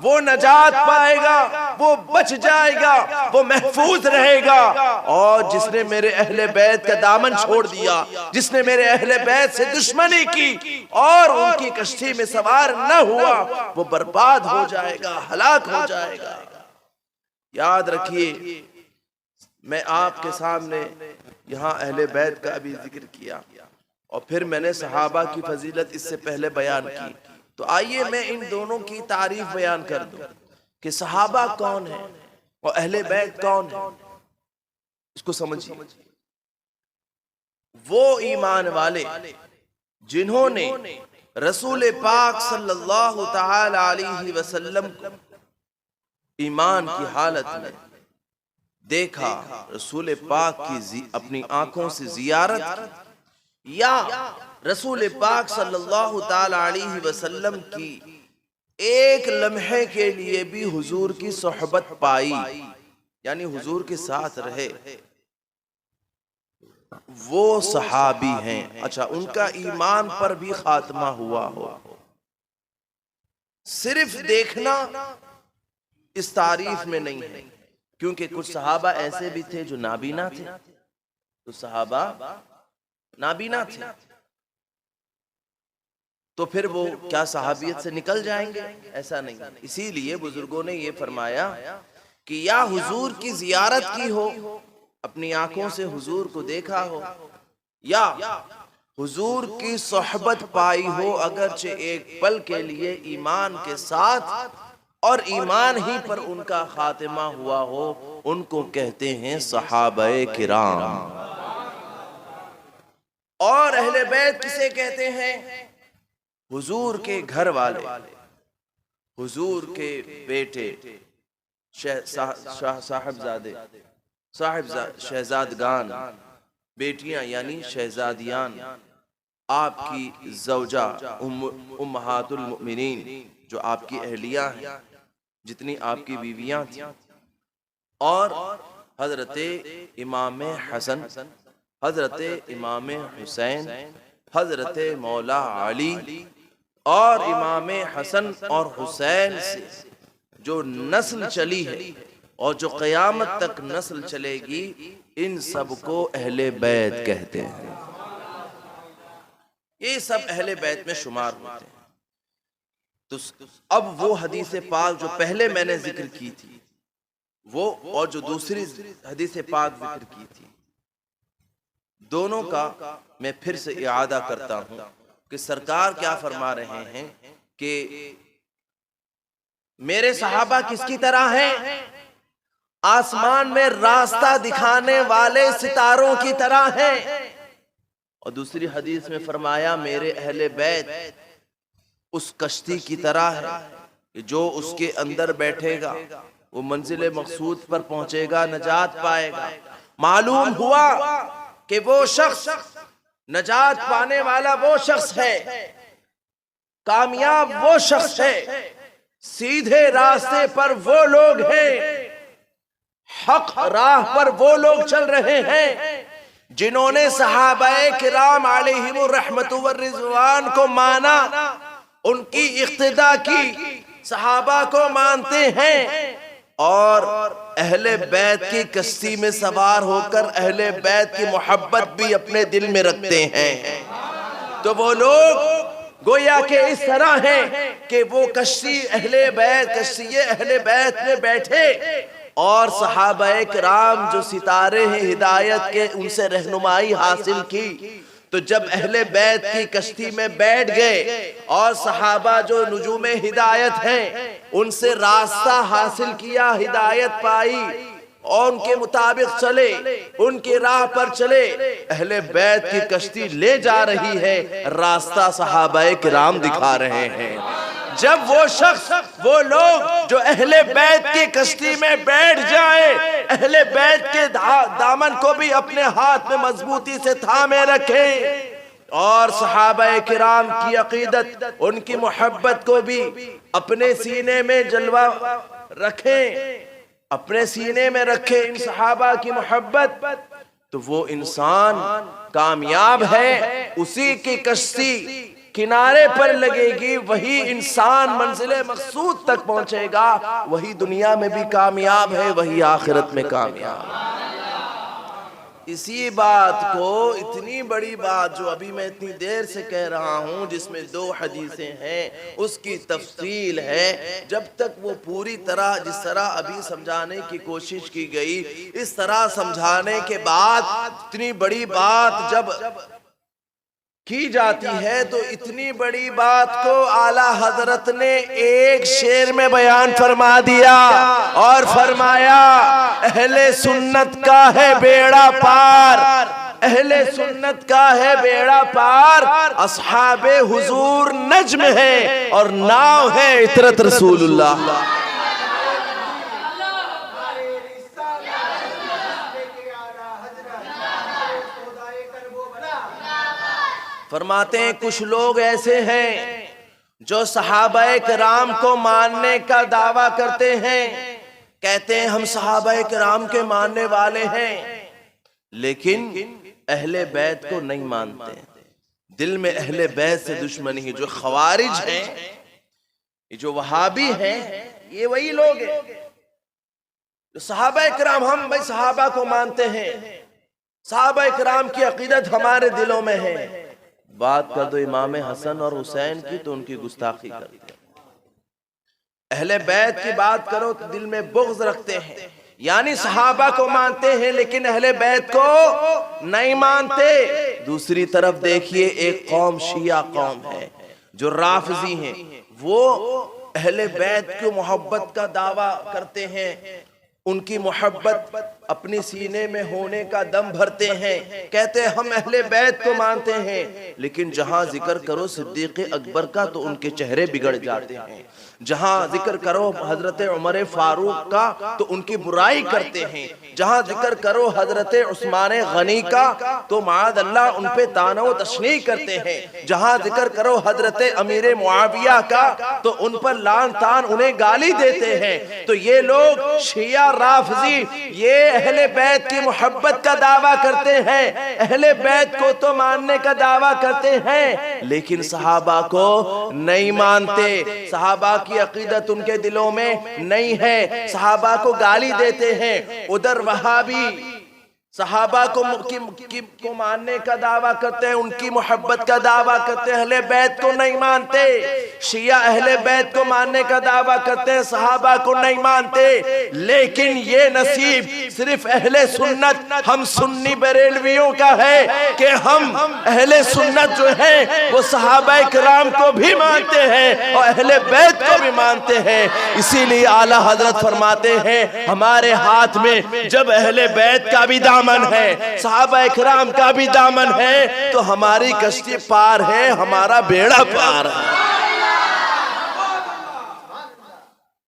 वो नजात पाएगा, वो बच जाएगा, वो महफूज रहेगा। और जिसने मेरे अहले बैत का दामन छोड़ दिया, जिसने मेरे अहले बैत से दुश्मनी की और उनकी कश्ती में सवार न हुआ, वो बर्बाद हो जाएगा, हलाक हो जाएगा। याद रखिए, मैं आपके सामने यहाँ अहले बैत का अभी जिक्र किया और फिर मैंने सहाबा की फजीलत इससे पहले बयान की। तो आइए मैं इन दोनों की तारीफ बयान कर दूं कि सहाबा कौन है और अहले बैत कौन है, इसको समझिए। वो ईमान वाले जिन्होंने रसूल पाक सल्लल्लाहु तआला अलैहि वसल्लम को ईमान की हालत में देखा, रसूल पाक की अपनी आंखों से जियारत की, या रसूल पाक सल्लल्लाहु ताला अलैहि वसल्लम की एक लम्हे के लिए भी हुजूर की सोहबत पाई, यानी हुजूर के साथ रहे, वो सहाबी हैं। अच्छा, उनका ईमान पर भी खात्मा हुआ हो। सिर्फ देखना इस तारीफ में नहीं है, क्योंकि कुछ सहाबा ऐसे भी थे जो नाबीना थे, तो सहाबा नाबीना थे, तो फिर वो क्या सहाबियत से निकल जाएंगे? ऐसा नहीं। इसीलिए बुजुर्गों ने ये फरमाया कि या हुजूर की जियारत की हो, अपनी आंखों से हुजूर को देखा हो, या हुजूर की सोहबत पाई हो, अगरचे एक पल के लिए ईमान के साथ, और ईमान ही पर उनका खातिमा हुआ हो, उनको कहते हैं सहाबाए किराम। और अहले बैत किसे कहते हैं? हुजूर के घर वाले, हुजूर के बेटे, साहिबजादे, शहजादगान, बेटियां यानी शहजादियान, आपकी ज़ौजा उम्महातुल मुमिनीन, जो आपकी अहलिया हैं, जितनी आपकी बीवियां थी, और हजरत इमाम हसन, हजरत इमाम हुसैन, हजरत मौला अली, और इमाम हसन और हुसैन से जो नस्ल चली है और जो क़यामत तक नस्ल चलेगी, इन सब को अहले बैत कहते हैं। ये सब अहले बैत में शुमार होते हैं। तो अब वो हदीस पाक जो पहले मैंने जिक्र की थी वो, और जो दूसरी हदीस पाक जिक्र की थी, दोनों का मैं फिर से इआदा करता हूं कि सरकार क्या फरमा रहे हैं कि मेरे सहाबा किसकी तरह हैं? आसमान में रास्ता दिखाने वाले सितारों की तरह हैं। और दूसरी हदीस में फरमाया मेरे अहले बैत उस कश्ती की तरह है कि जो उसके अंदर बैठेगा वो मंजिल मकसूद पर पहुंचेगा, नजात पाएगा। मालूम हुआ कि वो शख्स नजात पाने वाला वो शख्स है, कामयाब वो शख्स है, सीधे रास्ते पर वो लोग हैं, हक राह पर वो लोग चल रहे हैं जिन्होंने सहाबाए किराम अलैहिमुर रहमतु वर रिज़वान को माना, उनकी इक्तिदा की, सहाबा को मानते हैं और अहले बैत की कश्ती में सवार होकर अहले बैत की मोहब्बत भी अपने दिल में रखते हैं। तो वो लोग गोया के इस तरह हैं कि वो कश्ती अहले बैत में बैठे और सहाबाए किराम जो सितारे हैं हिदायत के, उनसे रहनुमाई हासिल की। तो जब अहले बैत की कश्ती में बैठ गए और सहाबा जो नुजूमे हिदायत हैं उनसे रास्ता हासिल किया, हिदायत पाई और उनके मुताबिक चले, उनकी राह पर चले, अहले बैत की कश्ती ले जा रही है, रास्ता सहाबाए किराम दिखा रहे हैं। जब वो शख्स, वो लोग जो अहले बैत की कश्ती में बैठ जाए, अहले बैत के दामन को भी अपने हाथ में मजबूती से थामे रखें और सहाबाए किराम की अकीदत, उनकी मोहब्बत को भी अपने सीने में जलवा रखें, अपने सीने में रखें इन सहाबा की मोहब्बत, तो वो इंसान कामयाब है। उसी की कश्ती किनारे पर लगेगी, वही इंसान मंजिले मकसूद तक पहुंचेगा, वही दुनिया में भी कामयाब है, वही आखिरत में कामयाब है। इसी बात को, इतनी बड़ी बात जो अभी मैं इतनी देर से कह रहा हूं, जिसमें 2 हदीसें हैं, उसकी तफसील है, जब तक वो पूरी तरह, जिस तरह अभी समझाने की कोशिश की गई, इस तरह समझाने के बाद इतनी बड़ी बात जब की जाती है तो इतनी बड़ी बात को आला हजरत ने एक शेर में बयान फरमा दिया और फरमाया, अहले सुन्नत का है बेड़ा पार, अहले सुन्नत का है बेड़ा पार, अस्हाबे हुजूर नज्म है और नाव है इतरत रसूलुल्लाह। फरमाते हैं कुछ लोग ऐसे हैं जो सहाबाए किराम को मानने का दावा करते हैं, कहते हैं हम सहाबाए किराम के मानने वाले हैं, लेकिन अहले बैत को नहीं मानते, दिल में अहले बैत से दुश्मनी है। जो खवारिज हैं, जो वहाबी हैं, ये वही लोग हैं जो सहाबाए किराम, हम भाई सहाबा को मानते हैं, सहाबाए किराम की अकीदत हमारे दिलों में है। बात कर दो इमाम हसन और हुसैन की तो उनकी गुस्ताखी करते हैं। अहले बैत की बात करो तो दिल में बुग़्ज़ रखते हैं, यानी सहाबा को मानते हैं लेकिन अहले बैत को नहीं मानते। दूसरी तरफ देखिए एक कौम शिया कौम है जो राफिजी हैं, वो अहले बैत की मोहब्बत का दावा करते हैं, उनकी मोहब्बत अपने सीने में होने का दम भरते हैं, कहते हैं हम अहले बैत को मानते हैं, लेकिन जहां जिक्र करो सिद्दीक़ अकबर का तो उनके चेहरे बिगड़ जाते हैं, जहां जिक्र करो हजरत उमर फारूक का तो उनकी बुराई करते हैं, जहां जिक्र करो हजरत उस्मान गनी का तो माद अल्लाह उन पे तानो तशनी करते हैं, जहां जिक्र करो हजरत अमीर मुआविया का तो उन पर लान तान उन्हें गाली देते हैं। तो ये लोग शिया राफजी, ये अहले बैत की मोहब्बत का दावा करते हैं, अहले बैत को तो मानने का दावा करते हैं, लेकिन सहाबा को नहीं मानते, सहाबा की अकीदत उनके दिलों में नहीं है, सहाबा को गाली देते हैं। उधर वहाबी सहाबा को मानने का दावा करते हैं, उनकी मोहब्बत का दावा करते हैं, अहले बैत को नहीं मानते। शिया अहले बैत को मानने का दावा करते हैं, सहाबा को नहीं मानते। लेकिन ये नसीब सिर्फ अहले सुन्नत, हम सुन्नी बरेलवियों का है कि हम अहले सुन्नत जो है वो सहाबाए किराम को भी मानते हैं और अहले बैत को भी मानते हैं। इसीलिए आला हजरत फरमाते हैं हमारे हाथ में जब अहले बैत का भी दामन है, सहाबा इकराम का भी दामन है, तो हमारी कश्ती पार है, हमारा बेड़ा पार है।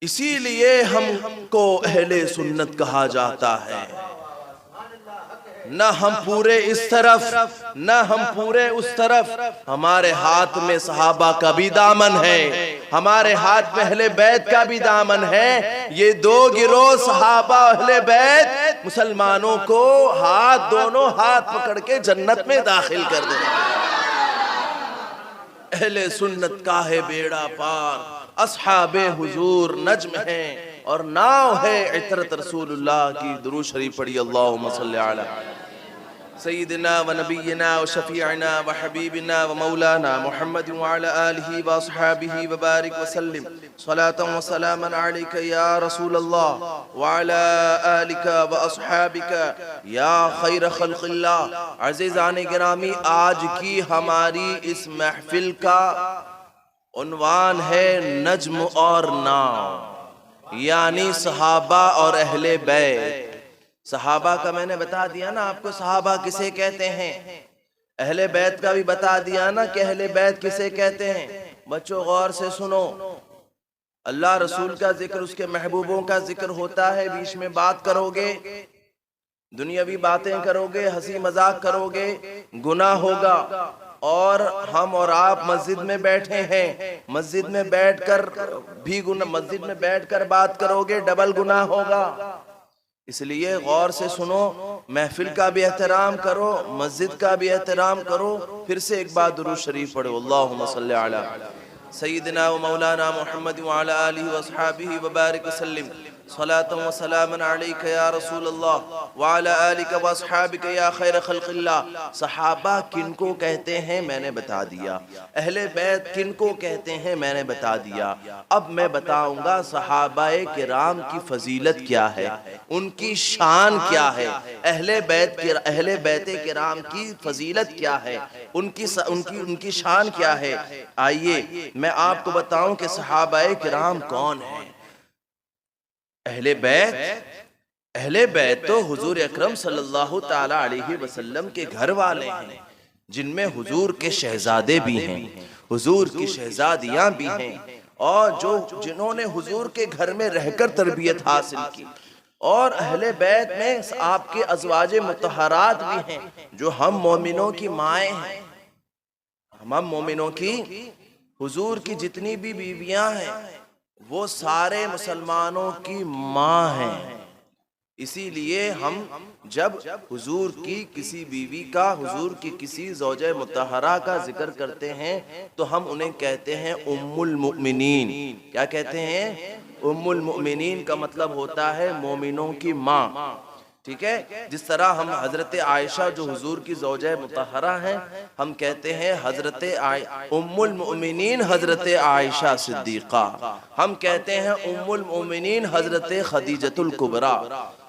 इसीलिए हमको अहले सुन्नत कहा जाता है। न हम पूरे इस तरफ न हम पूरे उस तरफ। हमारे हाथ में सहाबा का भी दामन है, हमारे हाथ में अहले बैत का भी दामन है। ये दो गिरोह सहाबा अहले बैत मुसलमानों को दोनों हाथ पकड़ के जन्नत में दाखिल कर दे। अहले सुन्नत का है बेड़ा पार, अस्हाबे हुजूर नज्म है और नाव है इतरत रसूलुल्लाह की। दुरूद शरीफ पढ़ी, अल्लाहुम्मा सल्ली अला सय्यिदिना व नबिय्यिना व शफीअना व हबीबिना व मौलाना मुहम्मद व अला आलिहि व अस्हाबिहि व बारिक व सल्लिम सलातन व सलामन अलैका या रसूलल्लाह व अला आलिका व अस्हाबिका या खैर खल्क़िल्लाह। अज़ीज़ान गिरामी, आज की हमारी इस महफिल का उन्वान है नज्म और नाव, यानी सहाबा और अहले बैत। सहाबा का मैंने बता दिया ना आपको, सहाबा किसे कहते हैं। अहले बैत का भी बता दिया ना कि अहले बैत किसे कहते हैं। बच्चों गौर से सुनो, अल्लाह रसूल का जिक्र, उसके महबूबों का जिक्र होता है, बीच में बात करोगे, दुनियावी बातें करोगे, हंसी मजाक करोगे, गुनाह होगा। और हम और आप मस्जिद में बैठे हैं, मस्जिद में बैठकर भी गुनाह, मस्जिद में बैठकर बात करोगे, डबल गुनाह होगा। इसलिए गौर से सुनो, महफिल का भी एहतराम करो, मस्जिद का भी एहतराम करो। फिर से एक बार दुरूद शरीफ पढ़ो, अल्लाहुम्मा सल्ली अला सय्यिदिना व मौलाना मुहम्मद व अला आलिहि व अस्हाबिहि व बारिक व सल्लिम सलातन व सलामन अलैका या रसूलल्लाह व अला आलिका व अस्हाबिका या खैर खल्क़िल्लाह। सहाबा किनको कहते हैं मैंने बता दिया, अहले बैत किनको कहते हैं मैंने बता दिया। अब मैं बताऊंगा सहाबाए किराम की फजीलत क्या है, उनकी शान क्या है, अहले बैत किराम की फजीलत क्या है, उनकी शान क्या है। आइए मैं आपको बताऊं कि सहाबाए किराम कौन है। अहले बैत तो हुजूर अकरम सल्लल्लाहु ताला अलैहि वसल्लम के घर वाले हैं, जिनमें हुजूर के शहजादे भी हैं, हुजूर की शहजादियां भी हैं, और जिन्होंने हुजूर के घर में रहकर तरबियत हासिल की। और अहले बैत में आपके अज़वाजे मुतहरात भी हैं, जो हम मोमिनों की माएँ हैं। हम मोमिनों की, हुजूर की जितनी भी बीवियां हैं वो सारे मुसलमानों की माँ हैं। इसीलिए हम जब हुजूर की किसी बीवी का, हुजूर की किसी ज़ौजे मुतहरा का जिक्र करते हैं तो हम उन्हें कहते हैं उम्मुल मुमिनीन। क्या कहते हैं? उम्मुल मुमिनीन का मतलब होता है मोमिनों की माँ। ठीक है, जिस तरह हम हजरत आयशा जो हुजूर की ज़ौजा मुतहरा हैं, हम कहते हैं हजरत उम्मुल मुमिनीन हजरत आयशा सिद्दीक़ा, हम कहते हैं उम्मुल मुमिनीन हजरत खदीजतुल कुबरा।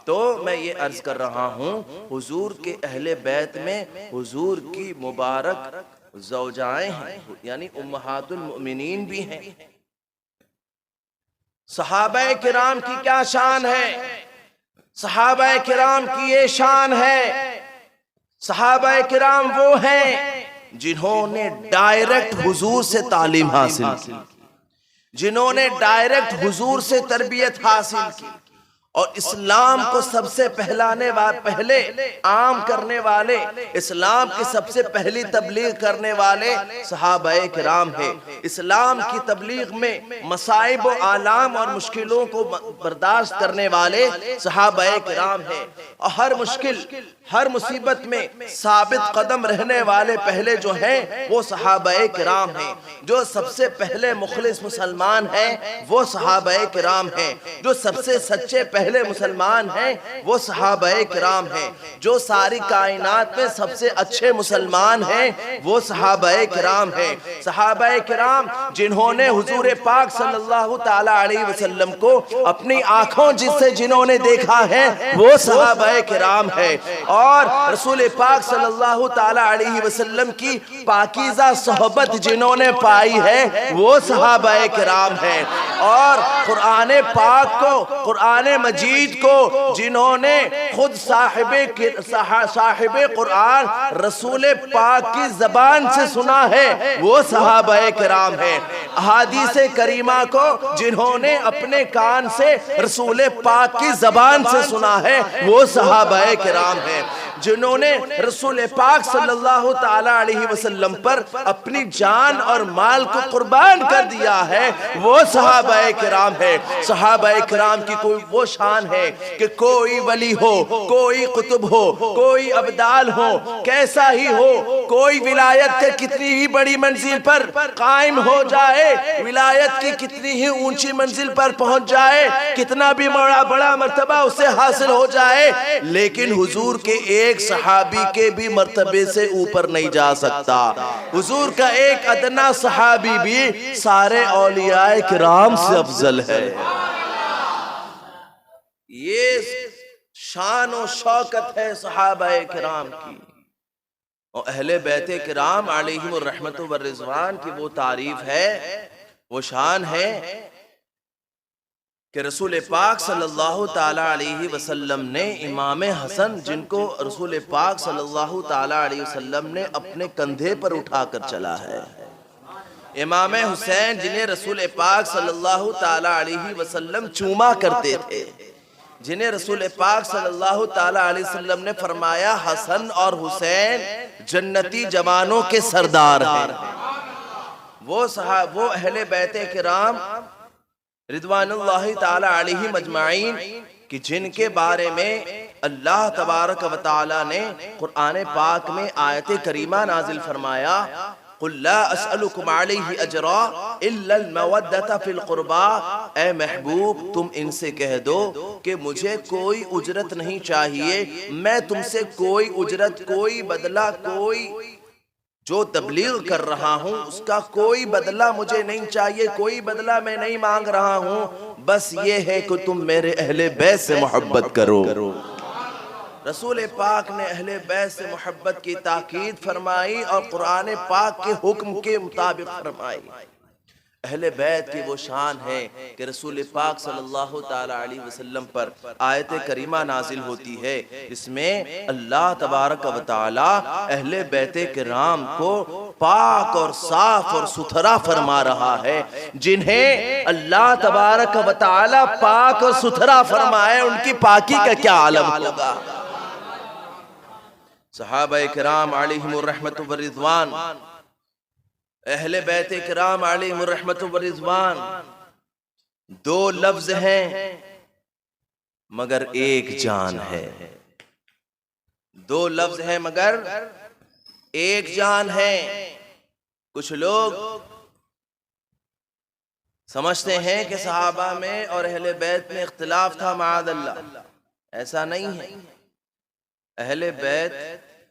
तो मैं ये अर्ज कर रहा हूँ, हुजूर के अहले बैत में हुजूर की मुबारक ज़ौजाएं हैं, यानी उम्महातुल मुमिनीन भी हैं। सहाबा किराम की क्या शान है? सहाबा किराम की ये शान है, सहाबा किराम वो हैं जिन्होंने डायरेक्ट हुजूर से तालीम हासिल की, जिन्होंने डायरेक्ट हुजूर से तरबियत हासिल की, और इस्लाम को सबसे पहले आम करने वाले, इस्लाम की सबसे पहली तबलीग करने वाले सहाबाए किराम है। इस्लाम की तबलीग में मसाइब व आलाम और मुश्किलों को बर्दाश्त करने वाले सहाबाए किराम है। और हर मुश्किल, हर मुसीबत में साबित कदम रहने वाले पहले जो हैं वो सहाबाए किराम हैं। जो सबसे पहले मुखलिस मुसलमान हैं वो सहाबाए किराम हैं। जो सबसे सच्चे पहले मुसलमान हैं वो सहाबाए किराम हैं। जो सारी कायनात में सबसे अच्छे मुसलमान हैं वो सहाबाए किराम हैं। सहाबाए किराम जिन्होंने हुजूर पाक सल्लल्लाहु ताला अलैहि वसल्लम को अपनी आंखों से जिन्होंने देखा है वो सहाबाए किराम है। और रसूल पाक सल्लल्लाहु ताला अलैहि वसल्लम की पाकीज़ा सोहबत जिन्होंने पाई है वो सहाबाए किराम है। और कुरान पाक को, कुरान मजीद को जिन्होंने खुद साहिबे कुरान रसूल पाक की जबान से सुना है वो सहाबाए किराम है। अहादीस करीमा को जिन्होंने अपने कान से रसूल पाक की जबान से सुना है वो सहाबाए किराम है। जिन्होंने रसूल पाक सल्लल्लाहु ताला अलैहि वसल्लम पर अपनी जान और माल को कुर्बान कर दिया है, वो सहाबाए किराम है। सहाबाए किराम की कोई वो शान है कि कोई वली हो, कोई कुतुब हो, कोई अब्दाल हो, कैसा ही हो, कोई विलायत के कितनी ही बड़ी मंजिल पर कायम हो जाए, विलायत की कितनी ही ऊंची मंजिल पर पहुंच जाए, कितना भी बड़ा मर्तबा उसे हासिल हो जाए, लेकिन हुजूर के एक सहाबी के भी मर्तबे से ऊपर नहीं जा सकता। हुजूर का एक अदना सहाबी भी सारे औलियाए किराम से अफजल है। ये शान और शौकत है सहाबाए किराम की। और अहले बैते किराम अलैहिम रहमतु व रिज़वान की वो तारीफ है, वो शान है कि रसूल पाक सल्लल्लाहु ताला अलैहि वसल्लम ने इमाम हसन, जिनको रसूल पाक सल्लल्लाहु ताला अलैहि वसल्लम ने अपने कंधे पर उठाकर चला है, इमाम हुसैन जिन्हें रसूल पाक सल्लल्लाहु ताला अलैहि वसल्लम चूमा करते थे, जिन्हें रसूल पाक सल्लल्लाहु ताला अलैहि वसल्लम ने फरमाया हसन और हुसैन जन्नती जवानों के सरदार हैं, वो अहले बैते किराम रिदवानुल्लाहि ताला अलैहि मजमाइन कि जिनके बारे में अल्लाह तबारक व ताला ने कुरान पाक में आयत करीमा नाजिल फरमाया, कुल ला अस्अलुकुम अलैहि अजरा इल्ला अल-मवद्दता फिल कुर्बा। ए महबूब, तुम इनसे कह दो कि मुझे कोई उजरत नहीं चाहिए, मैं तुमसे कोई उजरत, कोई बदला, कोई जो तबलीग कर रहा हूं उसका कोई बदला मुझे नहीं चाहिए, कोई बदला मैं नहीं मांग रहा हूं, बस ये है कि तुम मेरे अहले बैत से मोहब्बत करो। रसूल पाक ने अहले बैत से मोहब्बत की ताकीद फरमाई और कुरान पाक के हुक्म के मुताबिक फरमाई। अहले बैत की वो शान है कि रसूल पाक सल्लल्लाहु ताला अलैहि वसल्लम पर आयत करीमा नाजिल होती है, इसमें अल्लाह तबारक व ताला अहले बैत किराम को पाक और साफ और सुथरा फरमा रहा है। जिन्हें अल्लाह तबारक व ताला पाक और सुथरा फरमाए, उनकी पाकी का क्या आलम होगा। सहाबाए किराम अलैहिमुर रहमतु व रिज़वान, अहले बैते किराम अलैहिमुर रहमतु व रिज़वान, दो लफ्ज हैं मगर एक जान है। दो लफ्ज हैं मगर एक जान है। कुछ लोग समझते हैं कि सहाबा में और अहले बैत में इख्तिलाफ था, माअज़ल्लाह, ऐसा नहीं है। अहले बैत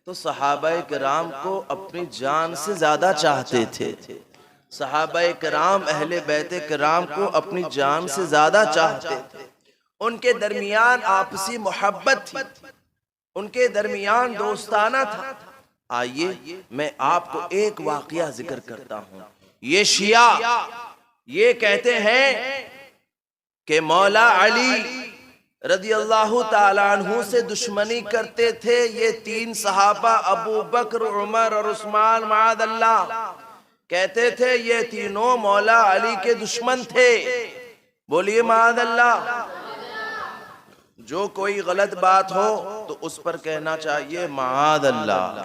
तो सहाबाए किराम को अपनी जान से ज्यादा चाहते थे। सहाबाए किराम अहले बैते किराम को अपनी जान से ज्यादा चाहते थे। उनके दरमियान आपसी मोहब्बत थी, उनके दरमियान दोस्ताना था। आइए मैं आपको एक वाकया जिक्र करता हूं। ये शिया ये कहते हैं कि मौला अली रदी अल्लाह ताला अन्हु से दुश्मनी करते थे ये तीन सहाबा, अबू बकर, उमर और उस्मान माअज़ल्लाह। कहते थे ये तीनों मौला अली के दुश्मन थे। बोलिए माअज़ल्लाह। जो कोई गलत बात हो तो उस पर कहना चाहिए माअज़ल्लाह।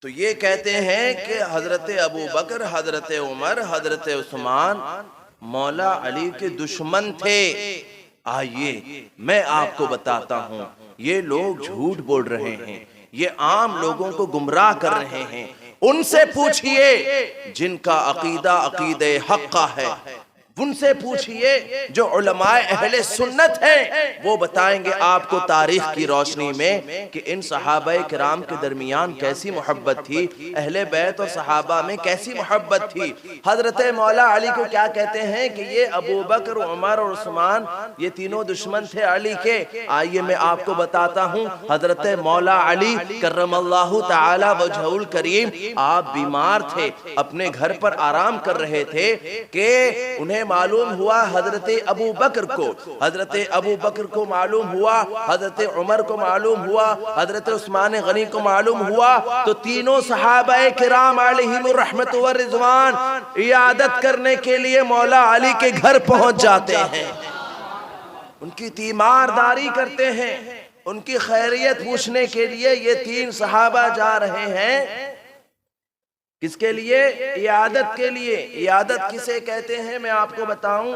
तो ये कहते हैं कि हजरत अबू बकर, हजरत उमर, हजरत उस्मान मौला अली के दुश्मन थे। आइए मैं आपको बताता हूं, ये लोग झूठ बोल रहे हैं, ये आम लोगों को गुमराह कर रहे हैं। उनसे पूछिए जिनका अकीदा अकीदे हक का है, उनसे पूछिए जो उलमाए अहले सुन्नत हैं, वो बताएंगे आपको तारीख की रोशनी में कि इन सहाबाए किराम के दरमियान कैसी मोहब्बत थी, अहले बैत और सहाबा में कैसी मोहब्बत थी। हजरत मौला अली को क्या कहते हैं कि ये अबू बकर, उमर और उस्मान ये तीनों दुश्मन थे अली के। आइए मैं आपको बताता हूँ, हजरत मौला अली कर्रमल्लाहु ताला वजहुल करीम आप बीमार थे, अपने घर पर आराम कर रहे थे कि उन्हें मालूम हुआ हजरत अबू बकर को, हजरत अबू बकर को मालूम हुआ, हजरत उमर को मालूम हुआ, हजरत उस्मान गनी को मालूम हुआ। तो तीनों सहाबाए किराम अलैहिमुर रहमतु व रिज़वान इयादत करने के लिए मौला अली के घर पहुंच जाते हैं, उनकी तीमारदारी करते हैं। उनकी खैरियत पूछने के लिए ये 3 सहाबा जा रहे हैं। किसके लिए? इयादत के लिए। इयादत किसे कहते हैं मैं आपको बताऊं।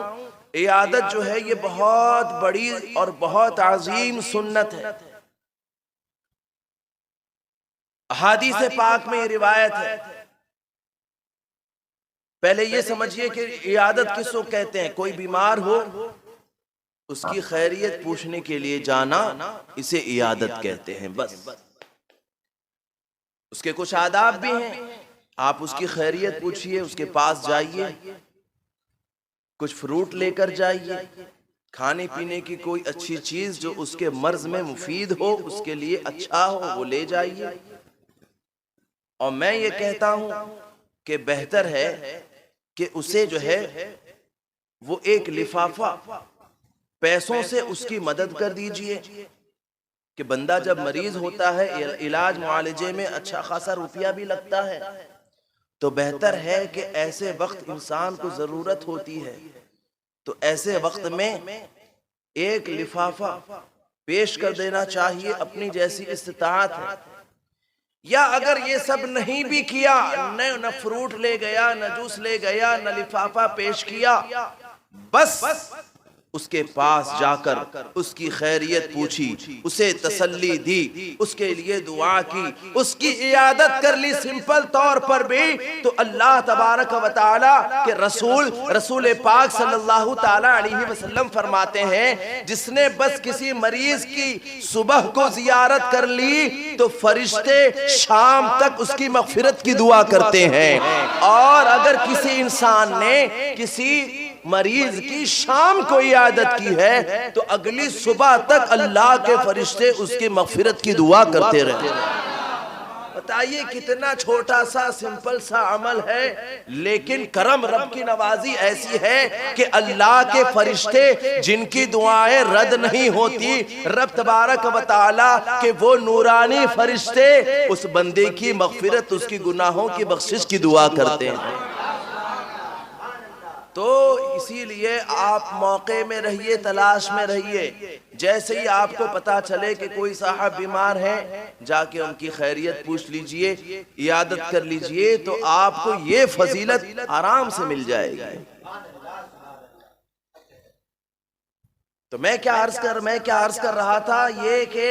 इयादत जो है ये बहुत बड़ी और बहुत अजीम सुन्नत है। अहादीस पाक में ये रिवायत है। पहले ये समझिए कि इयादत किसको कहते हैं। कोई बीमार हो उसकी खैरियत पूछने के लिए जाना, इसे इयादत कहते हैं। बस उसके कुछ आदाब भी हैं। आप उसकी खैरियत पूछिए, उसके पास जाइए, कुछ फ्रूट लेकर जाइए, खाने पीने की कोई अच्छी चीज जो उसके मर्ज में मुफीद हो, उसके लिए अच्छा हो, वो ले जाइए। और मैं ये कहता हूं कि बेहतर है कि उसे जो है वो एक लिफाफा पैसों से उसकी मदद कर दीजिए कि बंदा जब मरीज होता है, इलाज मुआलजे में अच्छा खासा रुपया भी लगता है, तो बेहतर है कि ऐसे वक्त इंसान को जरूरत होती है तो ऐसे वक्त में एक लिफाफा पेश कर देना चाहिए अपनी जैसी इस्तिताअत है। या अगर ये सब नहीं भी किया, न फ्रूट ले गया, न जूस ले गया, न लिफाफा पेश किया, बस उसके पास जाकर उसकी खैरियत पूछी, उसे तसल्ली दी, उसके लिए दुआ की, उसकी इयादत कर ली सिंपल तौर पर भी, तो अल्लाह तबारक व तआला के रसूल पाक सल्लल्लाहु ताला अलैहि वसल्लम फरमाते हैं, जिसने बस किसी मरीज की सुबह को जियारत कर ली तो फरिश्ते शाम तक उसकी मगफिरत की दुआ करते हैं। और अगर किसी इंसान ने किसी मरीज की शाम को इयादत की है तो अगली सुबह तक अल्लाह के फरिश्ते उसकी मगफिरत की दुआ करते रहते हैं। बताइए कितना छोटा सा सिंपल सा अमल है, लेकिन करम रब की नवाजी ऐसी है कि अल्लाह के फरिश्ते जिनकी दुआएं रद्द नहीं होती, रब तबारक व तआला के वो नूरानी फरिश्ते उस बंदे की मगफिरत, उसकी गुनाहों की बख्शिश की दुआ करते हैं। तो इसीलिए आप मौके में रहिए, तलाश में रहिए। जैसे ही आपको पता चले कि कोई साहब बीमार है, जाके उनकी खैरियत पूछ लीजिए, इयादत कर लीजिए, तो आपको ये फजीलत आराम से मिल जाएगी। तो मैं क्या अर्ज कर रहा था, ये कि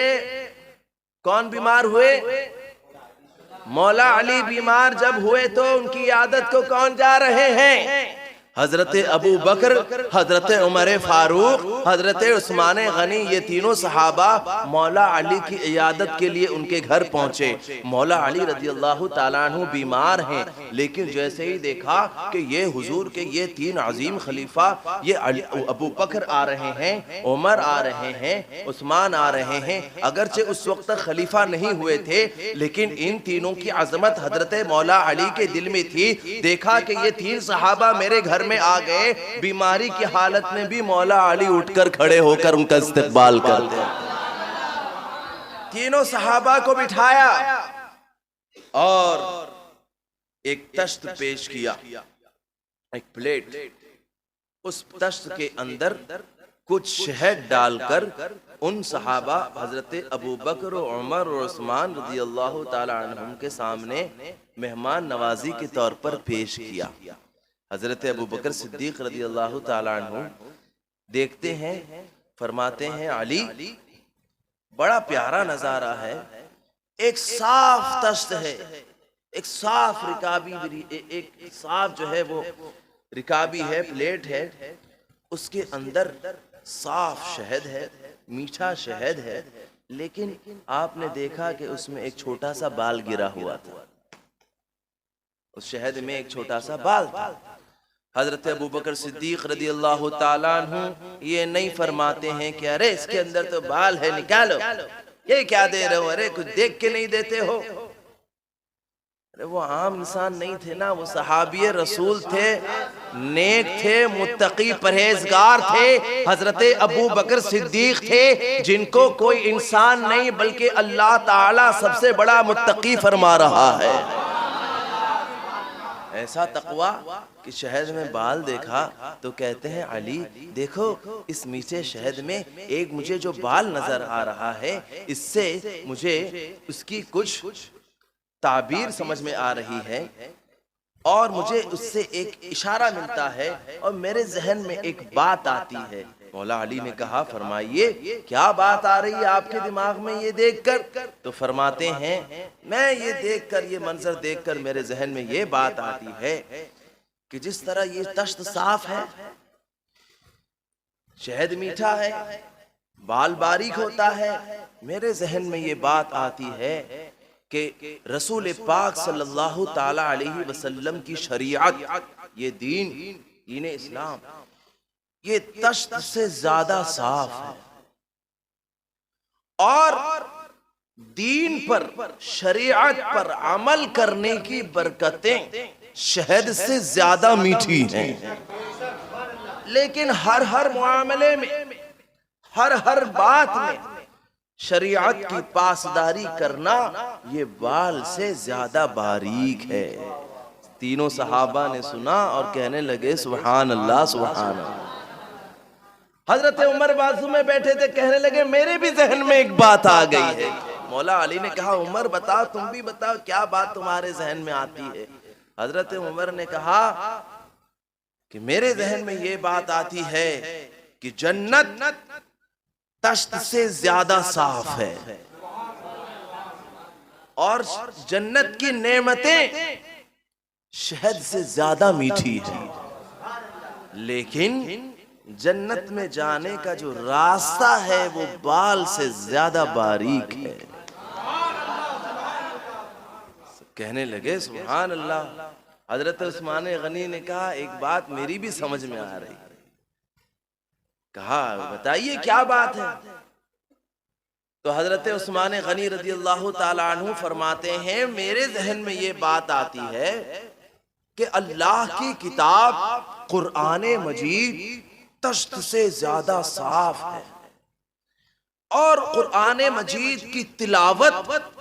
कौन बीमार हुए? मौला अली बीमार जब हुए तो उनकी इयादत को कौन जा रहे हैं? हजरत अबू बकर, हजरत उमर फारूक, हजरत उस्मान गनी, ये तीनों सहाबा मौला अली की इयादत के लिए उनके घर पहुंचे। मौला अली रजी अल्लाह ताला अन्हु बीमार हैं, लेकिन जैसे ही देखा कि ये हुजूर के ये 3 अजीम खलीफा, ये अबू बकर आ रहे हैं, उमर आ रहे हैं, उस्मान आ रहे हैं, अगरचे उस वक्त तक खलीफा नहीं हुए थे, लेकिन इन तीनों की अजमत हजरत मौला अली के दिल में थी। देखा कि ये 3 सहाबा मेरे घर में आ गए, बीमारी की हालत में भी मौला अली उठकर खड़े होकर उनका इस्तकबाल करते हैं। तीनों सहाबा को बिठाया और एक तश्त पेश किया, एक प्लेट, उस तश्त के अंदर कुछ शहद डालकर उन सहाबा हजरत अबू बकर, उमर और उस्मान रज़ी अल्लाह ताला अन्हुम के सामने मेहमान नवाजी के तौर पर पेश किया। हजरत अबू बकर सिद्दीक रज़ी अल्लाह ताला अन्हु देखते हैं, फरमाते हैं, अली बड़ा प्यारा नजारा है, एक साफ तश्त है, एक साफ रिकाबी, एक साफ जो है वो रिकाबी है, प्लेट है, उसके अंदर साफ शहद है, मीठा शहद है, लेकिन आपने देखा कि उसमें एक छोटा सा बाल गिरा हुआ था, उस शहद में एक छोटा सा बाल था। हजरत अबू बकर सिद्दीक रज़ी अल्लाह ताला अन्हु ये नहीं फरमाते हैं कि अरे इसके अंदर तो बाल है, निकालो, ये क्या दे रहे हो, अरे कुछ देख के नहीं देते हो। अरे वो आम इंसान नहीं थे ना, वो सहाबी रसूल थे, नेक थे, मुत्तकी परहेजगार थे। हजरत अबू बकर सिद्दीक थे जिनको कोई इंसान नहीं बल्कि अल्लाह ताला सबसे बड़ा मुत्तकी फरमा रहा है। ऐसा तकवा कि शहद में बाल देखा तो कहते हैं अली देखो इस मीठे शहद में एक मुझे जो बाल नजर आ रहा है, इससे मुझे उसकी कुछ ताबीर समझ में आ रही है और मुझे उससे एक इशारा मिलता है और मेरे जहन में एक बात आती है। मौला अली ने कहा फरमाइए क्या बात आ रही है आपके दिमाग में ये देखकर? तो फरमाते हैं मैं ये देखकर, ये मंजर देखकर मेरे जहन में ये बात आती है कि जिस तरह ये तश्त साफ है, शहद मीठा है, बाल बारीक होता है, मेरे जहन में ये बात आती है कि रसूल पाक सल्लल्लाहु ताला अलैहि वसल्लम की शरीयत, ये दीन इस्लाम, ये तश्त से ज्यादा साफ है और दीन पर, शरीयत पर अमल करने की बरकतें शहद से ज्यादा मीठी हैं। लेकिन हर मामले में, हर बात में शरीयत की पासदारी करना ये बाल से ज्यादा बारीक है। तीनों सहाबा ने सुना और कहने लगे सुभान अल्लाह सुभान अल्लाह। हजरत उमर बाजू में बैठे थे, कहने लगे मेरे भी जहन में एक बात आ गई है। मौला अली ने कहा उमर बताओ, तुम भी बताओ क्या बात तुम्हारे जहन में आती है? हजरत उमर ने कहा कि मेरे जहन में ये बात आती है कि जन्नत तश्त से ज्यादा साफ है और जन्नत की नेमतें शहद से ज्यादा मीठी है, लेकिन जन्नत में जाने का जो रास्ता है वो बाल से ज्यादा बारीक है। कहने लगे सुभान अल्लाह। हजरत उस्मान गनी ने कहा एक बात मेरी भी समझ में आ रही। कहा बताइए क्या बात है? तो हजरत उस्मान गनी रज़ी अल्लाह ताला अन्हु फरमाते हैं मेरे जहन में ये बात आती है कि अल्लाह की किताब कुरान मजीद तश्त से ज्यादा साफ है और कुरान मजीद की तिलावत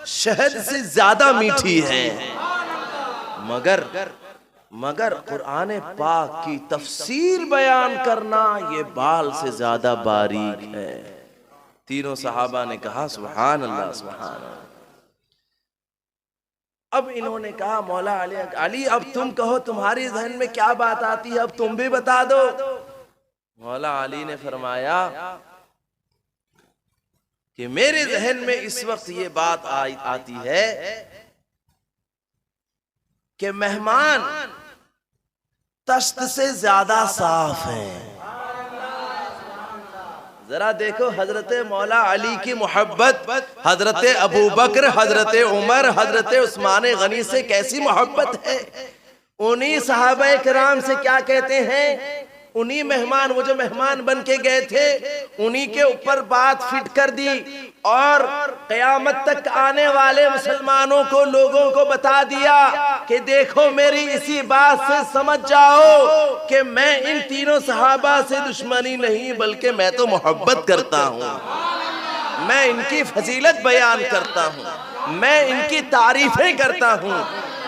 शहद से ज्यादा मीठी है, मगर कुरान पाक की तफसीर बयान करना ये बाल से ज्यादा बारीक है। तीनों सहाबा ने कहा सुभान अल्लाह सुभान अल्लाह। अब इन्होंने कहा मौला अली अब तुम कहो तुम्हारी जहन में क्या बात आती है, अब तुम भी बता दो। मौला अली ने फरमाया कि मेरे जहन में इस वक्त ये बात आती है कि मेहमान तश्त से ज्यादा साफ हैं। जरा देखो हजरत मौला अली की मोहब्बत, हजरत अबू बकर, हजरत उमर, हजरत उस्मान गनी से कैसी मोहब्बत है। उन्हीं सहाबा किराम से क्या कहते हैं, उन्हीं मेहमान, वो जो मेहमान बन के गए थे उन्हीं के ऊपर बात फिट कर दी और कयामत तक आने वाले मुसलमानों को, लोगों को बता दिया कि देखो मेरी इसी बात से समझ जाओ कि मैं इन तीनों सहाबा से दुश्मनी नहीं बल्कि मैं तो मोहब्बत करता हूँ, मैं इनकी फजीलत बयान करता हूँ, मैं इनकी तारीफें करता हूँ।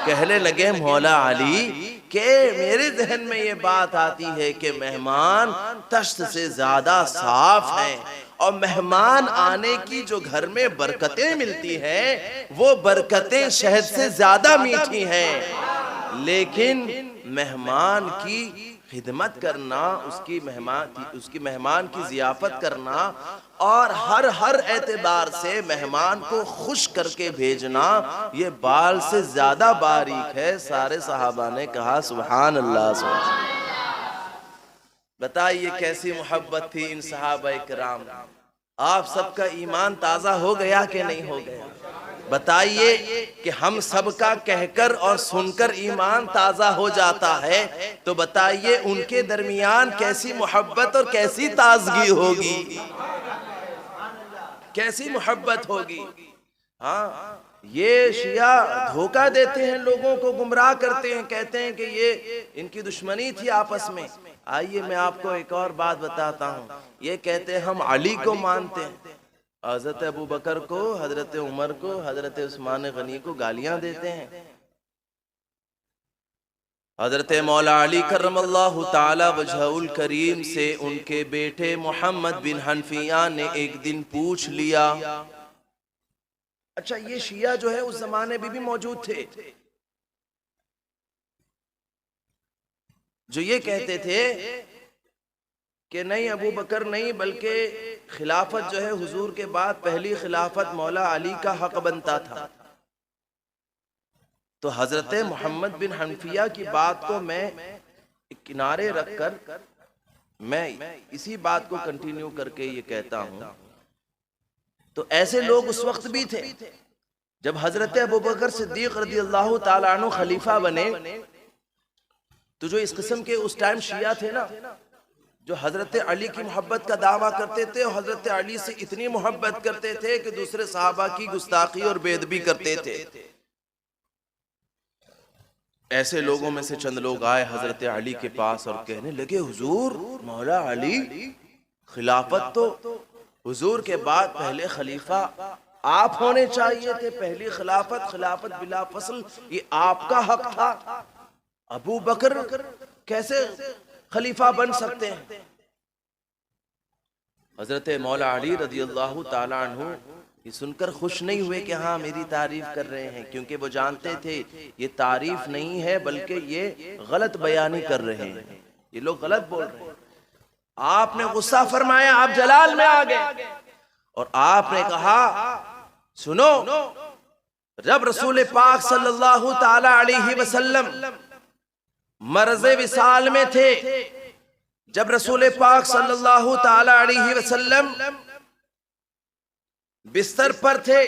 कहने लगे मौला अली कि मेरे जहन में ये बात आती है कि मेहमान तश्त से ज्यादा साफ हैं और मेहमान आने की जो घर में बरकतें मिलती हैं वो बरकतें शहद से ज्यादा मीठी हैं। लेकिन मेहमान की खिदमत करना, उसकी मेहमान की जियाफत करना और हर एतबार से मेहमान को खुश करके भेजना ये बाल से ज्यादा बारीक है। सारे सहाबा ने कहा सुभान अल्लाह सुभान। बताइए कैसी मोहब्बत थी इन सहाबा किराम। आप सबका ईमान ताजा हो गया कि नहीं हो गया? बताइए कि हम सबका कहकर और सुनकर ईमान ताजा हो जाता है, तो बताइए उनके दरमियान कैसी मोहब्बत और कैसी ताजगी होगी, कैसी मोहब्बत होगी। हाँ, ये शिया धोखा देते हैं, लोगों को गुमराह करते हैं, कहते हैं कि ये इनकी दुश्मनी थी आपस में। आइए मैं आपको एक और बात बताता हूँ। ये कहते हैं हम अली को मानते हैं, हजरत अबू बकर को, हजरत उमर को, हजरत उस्मान गनी को गालियां देते हैं। हजरत मौला अली करमल्लाहु ताला वजहुल करीम से उनके बेटे मोहम्मद बिन हनफिया ने एक दिन पूछ लिया। अच्छा, ये शिया जो है उस जमाने में भी मौजूद थे, जो ये कहते थे कि नहीं अबू बकर नहीं बल्कि खिलाफत जो है हुजूर के बाद पहली खिलाफत मौला अली का हक बनता था। तो हजरत मोहम्मद बिन हनफिया की बात को मैं किनारे रखकर मैं इसी बात को कंटिन्यू करके ये कहता हूं। तो ऐसे लोग उस वक्त भी थे जब हजरत अबू बकर सिद्दीक रज़ी अल्लाह ताला अन्हु खलीफा बने। तो जो इस किस्म के उस टाइम शिया थे ना, जो हजरत अली की मोहब्बत का दावा करते थे और हजरत अली से इतनी मोहब्बत करते थे कि दूसरे सहाबा की गुस्ताखी और बेअदबी करते थे, ऐसे लोगों में से चंद लोग आए हजरत अली के पास और कहने लगे, हुजूर मौला अली खिलाफत तो हुजूर के बाद पहले खलीफा आप होने चाहिए थे, पहली खिलाफत बिला फसल ये आपका हक था, अबू बकर कैसे खलीफा बन सकते हैं। हजरत मौला अली रज़ी अल्लाह ताला अन्हु ये सुनकर खुश नहीं हुए कि हाँ मेरी तारीफ कर रहे हैं, क्योंकि वो जानते थे ये तारीफ नहीं है बल्कि ये गलत बयानी कर रहे हैं, ये लोग गलत बोल रहे हैं। आपने गुस्सा फरमाया, आप जलाल में आ गए और आपने कहा, सुनो, जब रसूल पाक सल्लल्लाहु ताला अलैहि वसल्लम मर्ज़े विसाल में थे, जब रसूल पाक सल्लल्लाहु ताला अलैहि वसल्लम बिस्तर पर थे,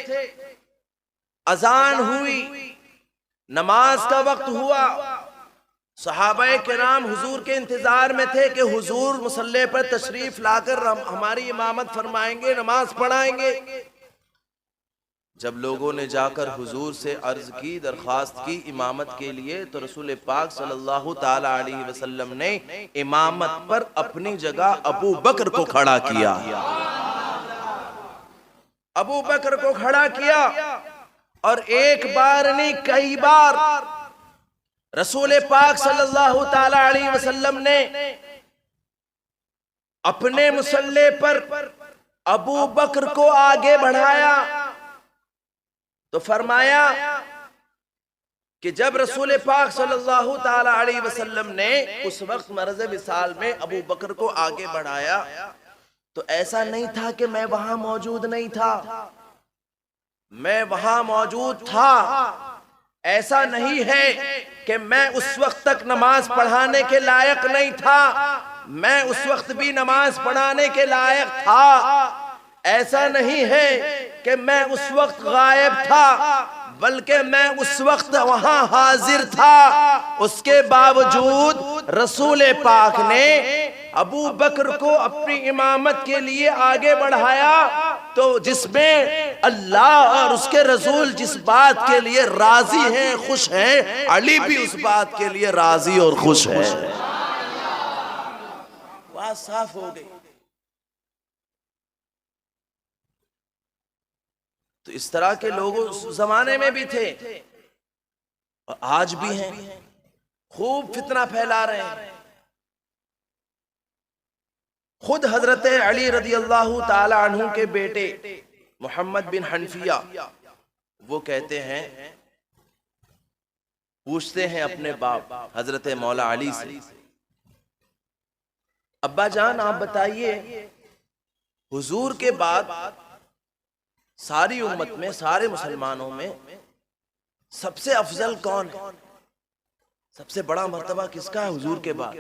अजान हुई, नमाज का वक्त हुआ, सहाबाए किराम हुजूर के इंतजार में थे कि हुजूर मुसल्ले पर तशरीफ लाकर हमारी इमामत फरमाएंगे, नमाज पढ़ाएंगे। जब लोगों ने जाकर हुजूर से अर्ज की, दरख्वास्त की इमामत के लिए, तो रसूल पाक सल्लल्लाहु ताला अलैहि वसल्लम ने इमामत पर अपनी जगह अबू बकर को खड़ा किया, अबू बकर को खड़ा किया। और एक बार नहीं कई बार रसूल पाक सल्लल्लाहु ताला अलैहि वसल्लम ने अपने मुसल्ले पर अबू बकर को आगे बढ़ाया। तो फरमाया कि जब रसूल पाक सल्लल्लाहु ताला अलैहि वसल्लम ने उस वक्त मर्ज़ विसाल में अबू बकर को आगे बढ़ाया, तो ऐसा नहीं था कि मैं वहां मौजूद नहीं था, मैं वहां मौजूद था। ऐसा नहीं है कि मैं उस वक्त तक नमाज पढ़ाने के लायक नहीं था, मैं उस वक्त भी नमाज पढ़ाने के लायक था। ऐसा नहीं है कि मैं उस वक्त गायब था, बल्कि मैं उस वक्त वहां हाजिर था। उसके बावजूद रसूल पाक ने अबू बकर को अपनी इमामत के लिए आगे बढ़ाया, तो जिसमें अल्लाह और उसके रसूल जिस बात के लिए राजी हैं, खुश हैं, अली भी उस बात के लिए राजी और खुश है। बात साफ हो गई। तो इस तरह के लोग उस जमाने में भी थे और आज भी हैं, खूब फितना फैला रहे हैं। खुद हजरत अली रज़ी अल्लाह ताला अन्हु के बेटे मोहम्मद बिन हनफिया वो कहते हैं, पूछते हैं अपने बाप हजरत मौला अली से, अब्बा जान आप बताइए, हुजूर के बाद सारी उम्मत में, सारे मुसलमानों में सबसे अफजल कौन है, सबसे बड़ा मर्तबा किसका है हुजूर के बाद?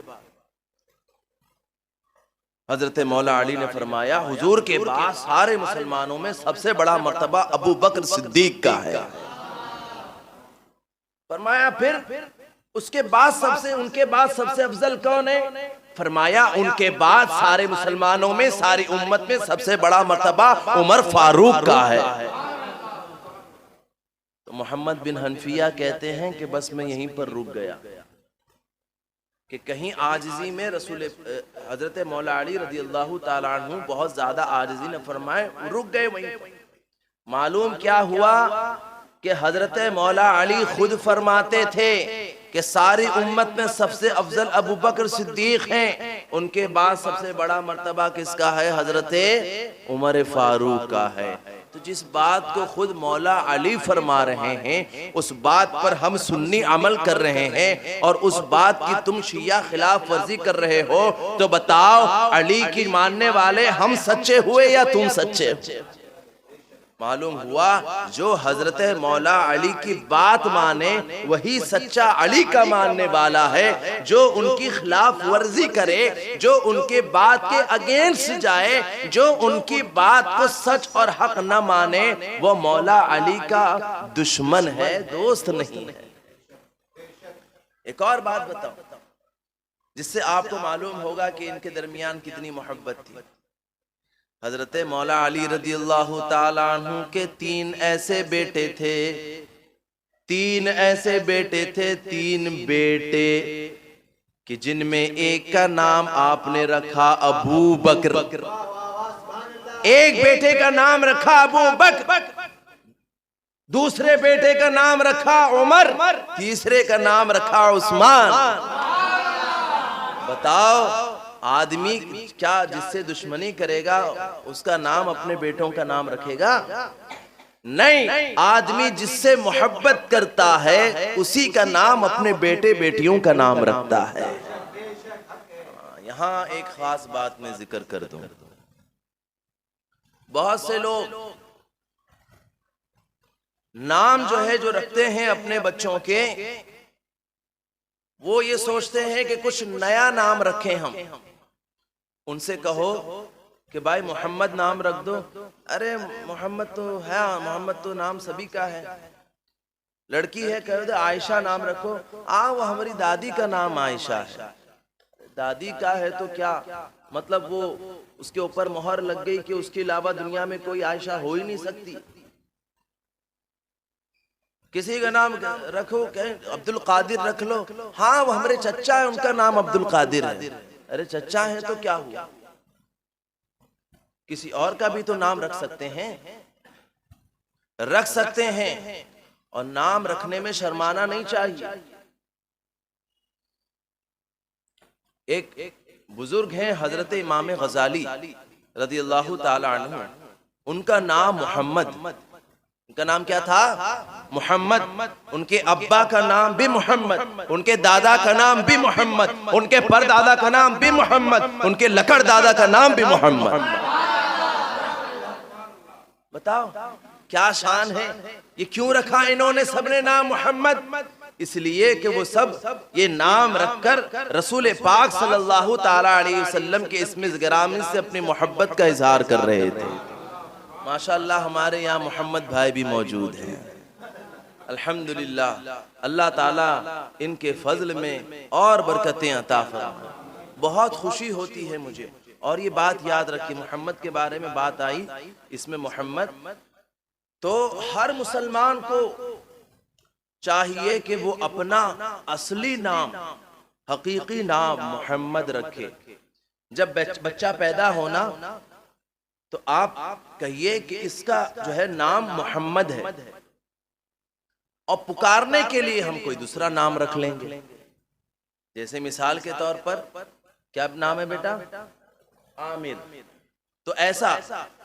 हजरत मौला अली ने फरमाया, हुजूर के बाद सारे मुसलमानों में सबसे बड़ा मर्तबा अबू बकर सिद्दीक का है। फरमाया फिर उसके बाद सबसे, उनके बाद सबसे अफजल कौन है? फरमाया उनके बाद सारे मुसलमानों में, सारी उम्मत में सबसे बड़ा मर्तबा उमर फारूक का है। तो मोहम्मद बिन हनफिया कहते हैं कि बस मैं यहीं पर रुक गया कि कहीं आजिजी में रसूल हजरत मौला अली रज़ी अल्लाह ताला अन्हु बहुत ज्यादा आजिजी न फरमाए, रुक गए वहीं। मालूम क्या हुआ कि हजरत मौला अली खुद फरमाते थे कि कि सारी उम्मत में सबसे अफजल अबू बकर सिद्दीक हैं, उनके बाद सबसे बड़ा मर्तबा किसका है? हजरत उमर फारूक का है। तो जिस बात को खुद मौला अली फरमा रहे हैं, उस बात पर हम सुन्नी अमल कर रहे हैं, और उस बात की तुम शिया खिलाफ वर्जी कर रहे हो, तो बताओ अली की मानने वाले हम सच्चे हुए या तुम सच्चे? मालूम हुआ जो हजरत मौला अली की बात माने वही सच्चा अली का मानने वाला है। जो उनकी खिलाफ वर्जी करे, जो उनके बात के अगेंस्ट जाए, जो उनकी बात को सच और हक न माने, वो मौला अली का दुश्मन है, दोस्त नहीं है। एक और बात बताओ जिससे आपको मालूम होगा कि इनके दरमियान कितनी मोहब्बत थी। हजरत मौला अली रदियल्लाहु ताला अन्हु के तीन ऐसे बेटे थे, तीन बेटे कि जिनमें एक का नाम आपने रखा अबू बकर, एक बेटे का नाम रखा अबू बकर, दूसरे बेटे का नाम रखा उमर, तीसरे का नाम रखा उस्मान। बताओ आदमी क्या जिससे दुश्मनी करेगा उसका नाम अपने बेटों का नाम रखेगा? नहीं, आदमी जिससे मोहब्बत करता है उसी का नाम अपने बेटे बेटियों का नाम रखता है। यहां एक खास बात मैं जिक्र कर दूं। बहुत से लोग नाम जो है जो रखते हैं अपने बच्चों के, वो ये सोचते हैं कि कुछ नया नाम रखें हम। उनसे कहो कि भाई मोहम्मद नाम रख दो, अरे मोहम्मद तो है, मोहम्मद तो नाम सभी का है। लड़की है, कह दो आयशा नाम रखो, वो हमारी दादी का नाम आयशा है। दादी का है तो क्या मतलब, वो उसके ऊपर मोहर लग गई कि उसके अलावा दुनिया में कोई आयशा हो ही नहीं सकती। किसी का नाम रखो, अब्दुल कादिर रख लो, हाँ वो हमारे चचा है उनका नाम अब्दुल कादिर है। अरे चचा है तो क्या हुआ, किसी और का भी तो नाम रख सकते हैं, रख सकते हैं। और नाम रखने में शर्माना नहीं चाहिए। एक बुजुर्ग हैं हजरत इमाम गजाली रदियल्लाहु ताला अन्हु, उनका नाम मोहम्मद, उनका नाम क्या था? मोहम्मद। उनके अब्बा का नाम भी मोहम्मद, उनके दादा का नाम भी मोहम्मद, उनके परदादा का नाम भी मोहम्मद, उनके लकड़ दादा का नाम भी मोहम्मद। बताओ क्या शान है। ये क्यों रखा इन्होंने सबने नाम मोहम्मद? इसलिए कि वो सब ये नाम रखकर रसूल पाक सल्लल्लाहु ताला अलैहि वसल्लम के इस्म गिरामी से अपनी मोहब्बत का इजहार कर रहे थे। माशाअल्लाह हमारे यहाँ मोहम्मद भाई भी मौजूद हैं, अल्हम्दुलिल्लाह। अल्लाह ताला इनके फजल में और बरकतें अता फरमाए। बहुत खुशी होती है मुझे। और ये बात याद रखिए, मोहम्मद के बारे में बात आई, इसमें मोहम्मद, तो हर मुसलमान को चाहिए कि वो अपना असली नाम, हकीकी नाम मोहम्मद रखे। जब बच्चा पैदा होना तो आप कहिए कि इसका जो है नाम मोहम्मद है, और पुकारने के लिए हम कोई दूसरा नाम रख लेंगे। जैसे मिसाल के तौर पर, क्या नाम है बेटा? आमिर। तो ऐसा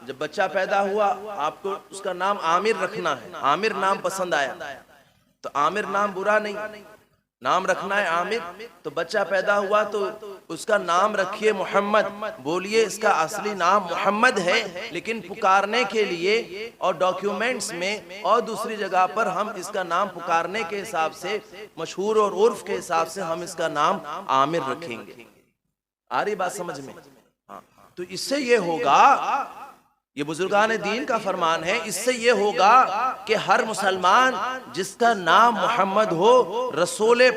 जब बच्चा पैदा हुआ आपको उसका नाम आमिर रखना है, आमिर नाम पसंद आया तो आमिर नाम बुरा नहीं, नाम रखना है आमिर। तो बच्चा पैदा हुआ तो उसका नाम रखिए मोहम्मद, बोलिए इसका असली नाम मोहम्मद है, लेकिन पुकारने के लिए और डॉक्यूमेंट्स में और दूसरी जगह पर हम इसका नाम पुकारने के हिसाब से, मशहूर और उर्फ के हिसाब से हम इसका नाम आमिर रखेंगे। आ रही बात समझ में? हाँ। तो इससे ये होगा, ये बुजुर्गान दीन का फरमान है, इससे ये होगा कि हर मुसलमान जिसका नाम मोहम्मद हो, रसूल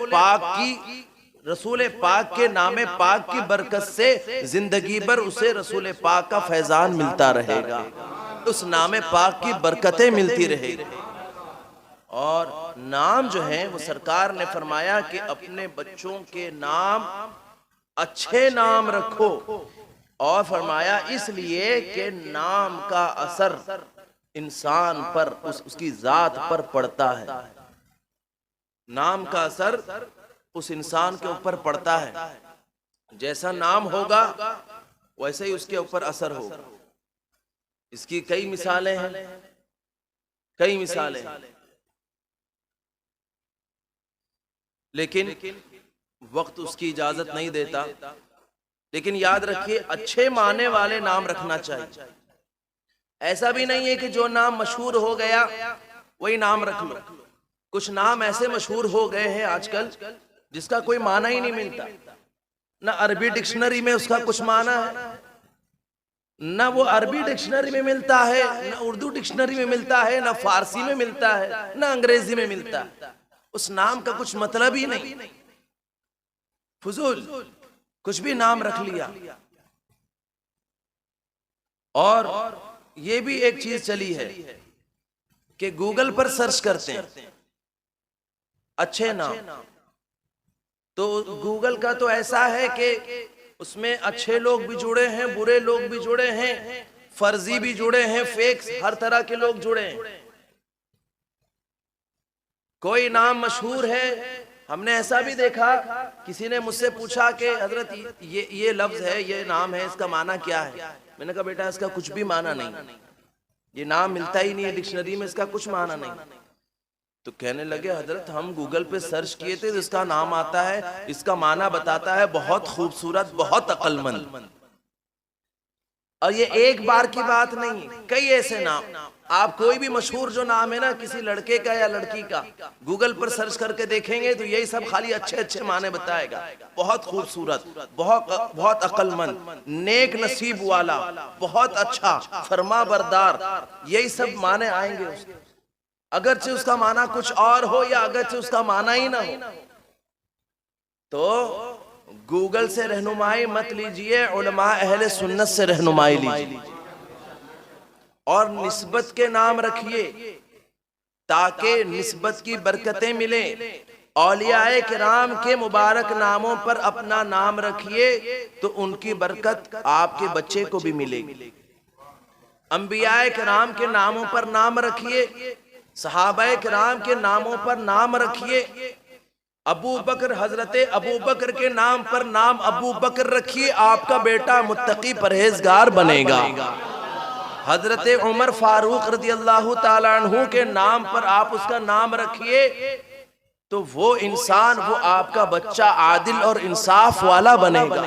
पाक के नामे पाक की बरकत से जिंदगी भर उसे रसूल पाक का फैजान मिलता रहेगा, उस नामे पाक की बरकतें मिलती रहेगी। और नाम जो है वो सरकार ने फरमाया कि अपने बच्चों के नाम अच्छे नाम रखो, और फरमाया इसलिए कि नाम का असर इंसान पर, उसकी जात पर पड़ता है। नाम का असर उस इंसान के ऊपर पड़ता है। जैसा नाम होगा वैसे ही उसके ऊपर असर होगा। इसकी कई मिसालें हैं, कई मिसालें हैं। लेकिन वक्त उसकी इजाजत नहीं देता। लेकिन याद रखिए, अच्छे माने वाले नाम रखना चाहिए। ऐसा भी नहीं है कि जो नाम मशहूर हो गया वही नाम रख लो। कुछ नाम ऐसे मशहूर हो गए हैं आजकल जिसका कोई माना ही नहीं मिलता। ना अरबी डिक्शनरी में उसका कुछ माना है, ना वो अरबी डिक्शनरी में मिलता है, ना उर्दू डिक्शनरी में मिलता है, ना फारसी में मिलता है, ना अंग्रेजी में मिलता है। उस नाम का कुछ मतलब ही नहीं, फुजूल कुछ भी नाम रख लिया। और ये भी एक चीज चली है कि गूगल पर सर्च करते हैं अच्छे नाम, तो गूगल का तो ऐसा है कि उसमें अच्छे लोग भी जुड़े हैं, बुरे लोग भी जुड़े हैं, फर्जी भी जुड़े हैं, फेक, हर तरह के लोग जुड़े हैं। कोई नाम मशहूर है, हमने ऐसा भी देखा, किसी ने मुझसे पूछा कि हजरत ये लफ्ज है, ये नाम है, इसका माना क्या है? मैंने कहा बेटा इसका कुछ भी माना नहीं, ये नाम मिलता ही नहीं है डिक्शनरी में, इसका कुछ माना नहीं। तो कहने लगे हजरत हम गूगल पे सर्च किए थे, इसका नाम आता है, इसका माना बताता है, बहुत खूबसूरत, बहुत अक्लमंद। और ये एक बार की बात नहीं, कई ऐसे नाम। आप कोई भी मशहूर जो नाम है ना किसी लड़के का या लड़की का, गूगल पर सर्च करके देखेंगे तो यही सब खाली अच्छे अच्छे माने बताएगा। बहुत खूबसूरत, बहुत अक्लमंद, नेक नसीब वाला, बहुत अच्छा, फरमा बरदार, यही सब माने आएंगे उसके। अगरचे उसका माना कुछ और हो या अगरचे उसका माना ही ना हो। तो गूगल से रहनुमाई मत लीजिए, उलमा अहले सुन्नत से रहनुमाई लीजिए। और निस्बत के नाम रखिए ताकि निस्बत की बरकतें मिले। औलियाए किराम के मुबारक नामों पर अपना नाम रखिए तो उनकी बरकत आपके बच्चे को भी मिलेगी। अंबियाए किराम के नामों पर नाम रखिए, सहाबाए किराम के नामों पर नाम रखिए। अबू बकर, हजरत अबू बकर के नाम पर नाम अबू बकर रखिए, आपका बेटा मुत्तकी परहेजगार बनेगा। हजरत उमर फारूक रज़ी अल्लाह ताला अन्हु के नाम पर आप उसका नाम रखिए तो वो इंसान, वो आपका बच्चा आदिल और इंसाफ वाला बनेगा।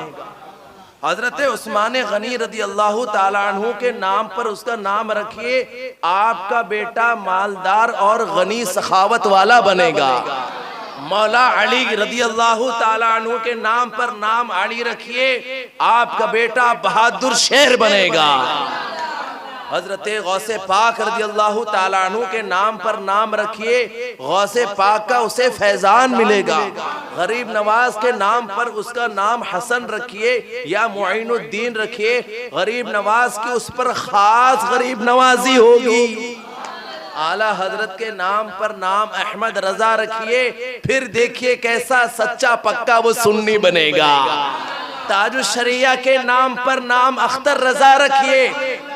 हजरत उस्मान गनी रज़ी अल्लाह ताला अन्हु के नाम पर उसका नाम रखिए, आपका बेटा मालदार और गनी सखावत वाला बनेगा। मौला अली रज़ी अल्लाह ताला अन्हु के नाम पर नाम अली रखिए, आपका बेटा बहादुर शेर बनेगा। हजरत गौसे पाक रज़ी अल्लाह ताला अन्हु के नाम पर नाम रखिए, गौसे पाक का उसे फैजान मिलेगा। गरीब नवाज के नाम पर उसका नाम हसन रखिए या मुइनुद्दीन रखिए, गरीब नवाज की उस पर खास गरीब नवाजी होगी। आला हजरत के नाम पर नाम अहमद रजा रखिए, फिर देखिए कैसा सच्चा पक्का वो सुन्नी बनेगा। ताजुश शरिया के नाम पर नाम अख्तर रजा रखिए,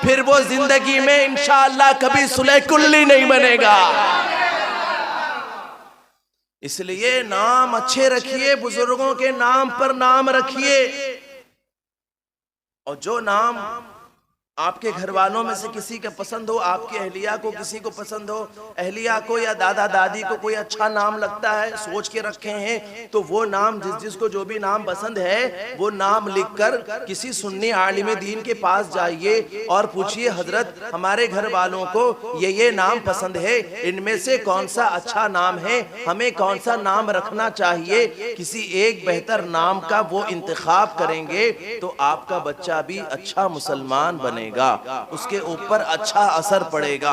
फिर वो जिंदगी में इंशाअल्लाह कभी सुलह कुल्ली नहीं बनेगा। इसलिए नाम अच्छे रखिए, बुजुर्गों के नाम पर नाम रखिए। और जो नाम आपके घर वालों में से किसी का पसंद हो, आपकी अहलिया को किसी को पसंद हो, अहलिया को या दादा दादी को कोई अच्छा नाम लगता है, सोच के रखे हैं, तो वो नाम जिसको जो भी नाम पसंद है वो नाम लिखकर किसी सुन्नी आलिम दीन के पास जाइए और पूछिए हजरत हमारे घर वालों को ये नाम पसंद है, इनमें से कौन सा अच्छा नाम है, हमें कौन सा नाम रखना चाहिए। किसी एक बेहतर नाम का वो इंतखाब करेंगे तो आपका बच्चा भी अच्छा मुसलमान बने, उसके ऊपर अच्छा असर पड़ेगा।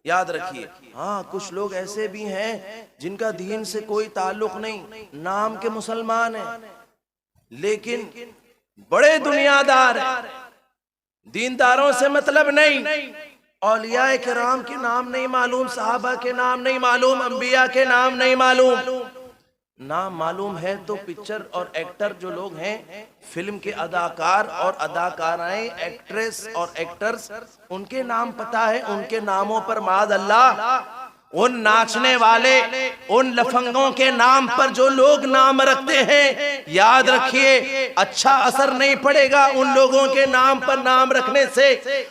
याद रखिए। हाँ, कुछ लोग ऐसे भी हैं जिनका दीन से कोई ताल्लुक नहीं, नाम के मुसलमान हैं लेकिन बड़े दुनियादार हैं, दीनदारों से मतलब नहीं। औलिया किराम के नाम नहीं मालूम, सहाबा के नाम नहीं मालूम, अंबिया के नाम नहीं मालूम। नाम मालूम है तो पिक्चर और एक्टर जो लोग हैं, फिल्म के अदाकार और अदाकाराएं, एक्ट्रेस और एक्टर्स, उनके नाम पता है, उनके नामों पर माद अल्लाह उन नाचने वाले, उन लफंगों के नाम पर जो लोग नाम रखते हैं, याद रखिए अच्छा असर नहीं पड़ेगा उन लोगों के नाम पर नाम रखने से।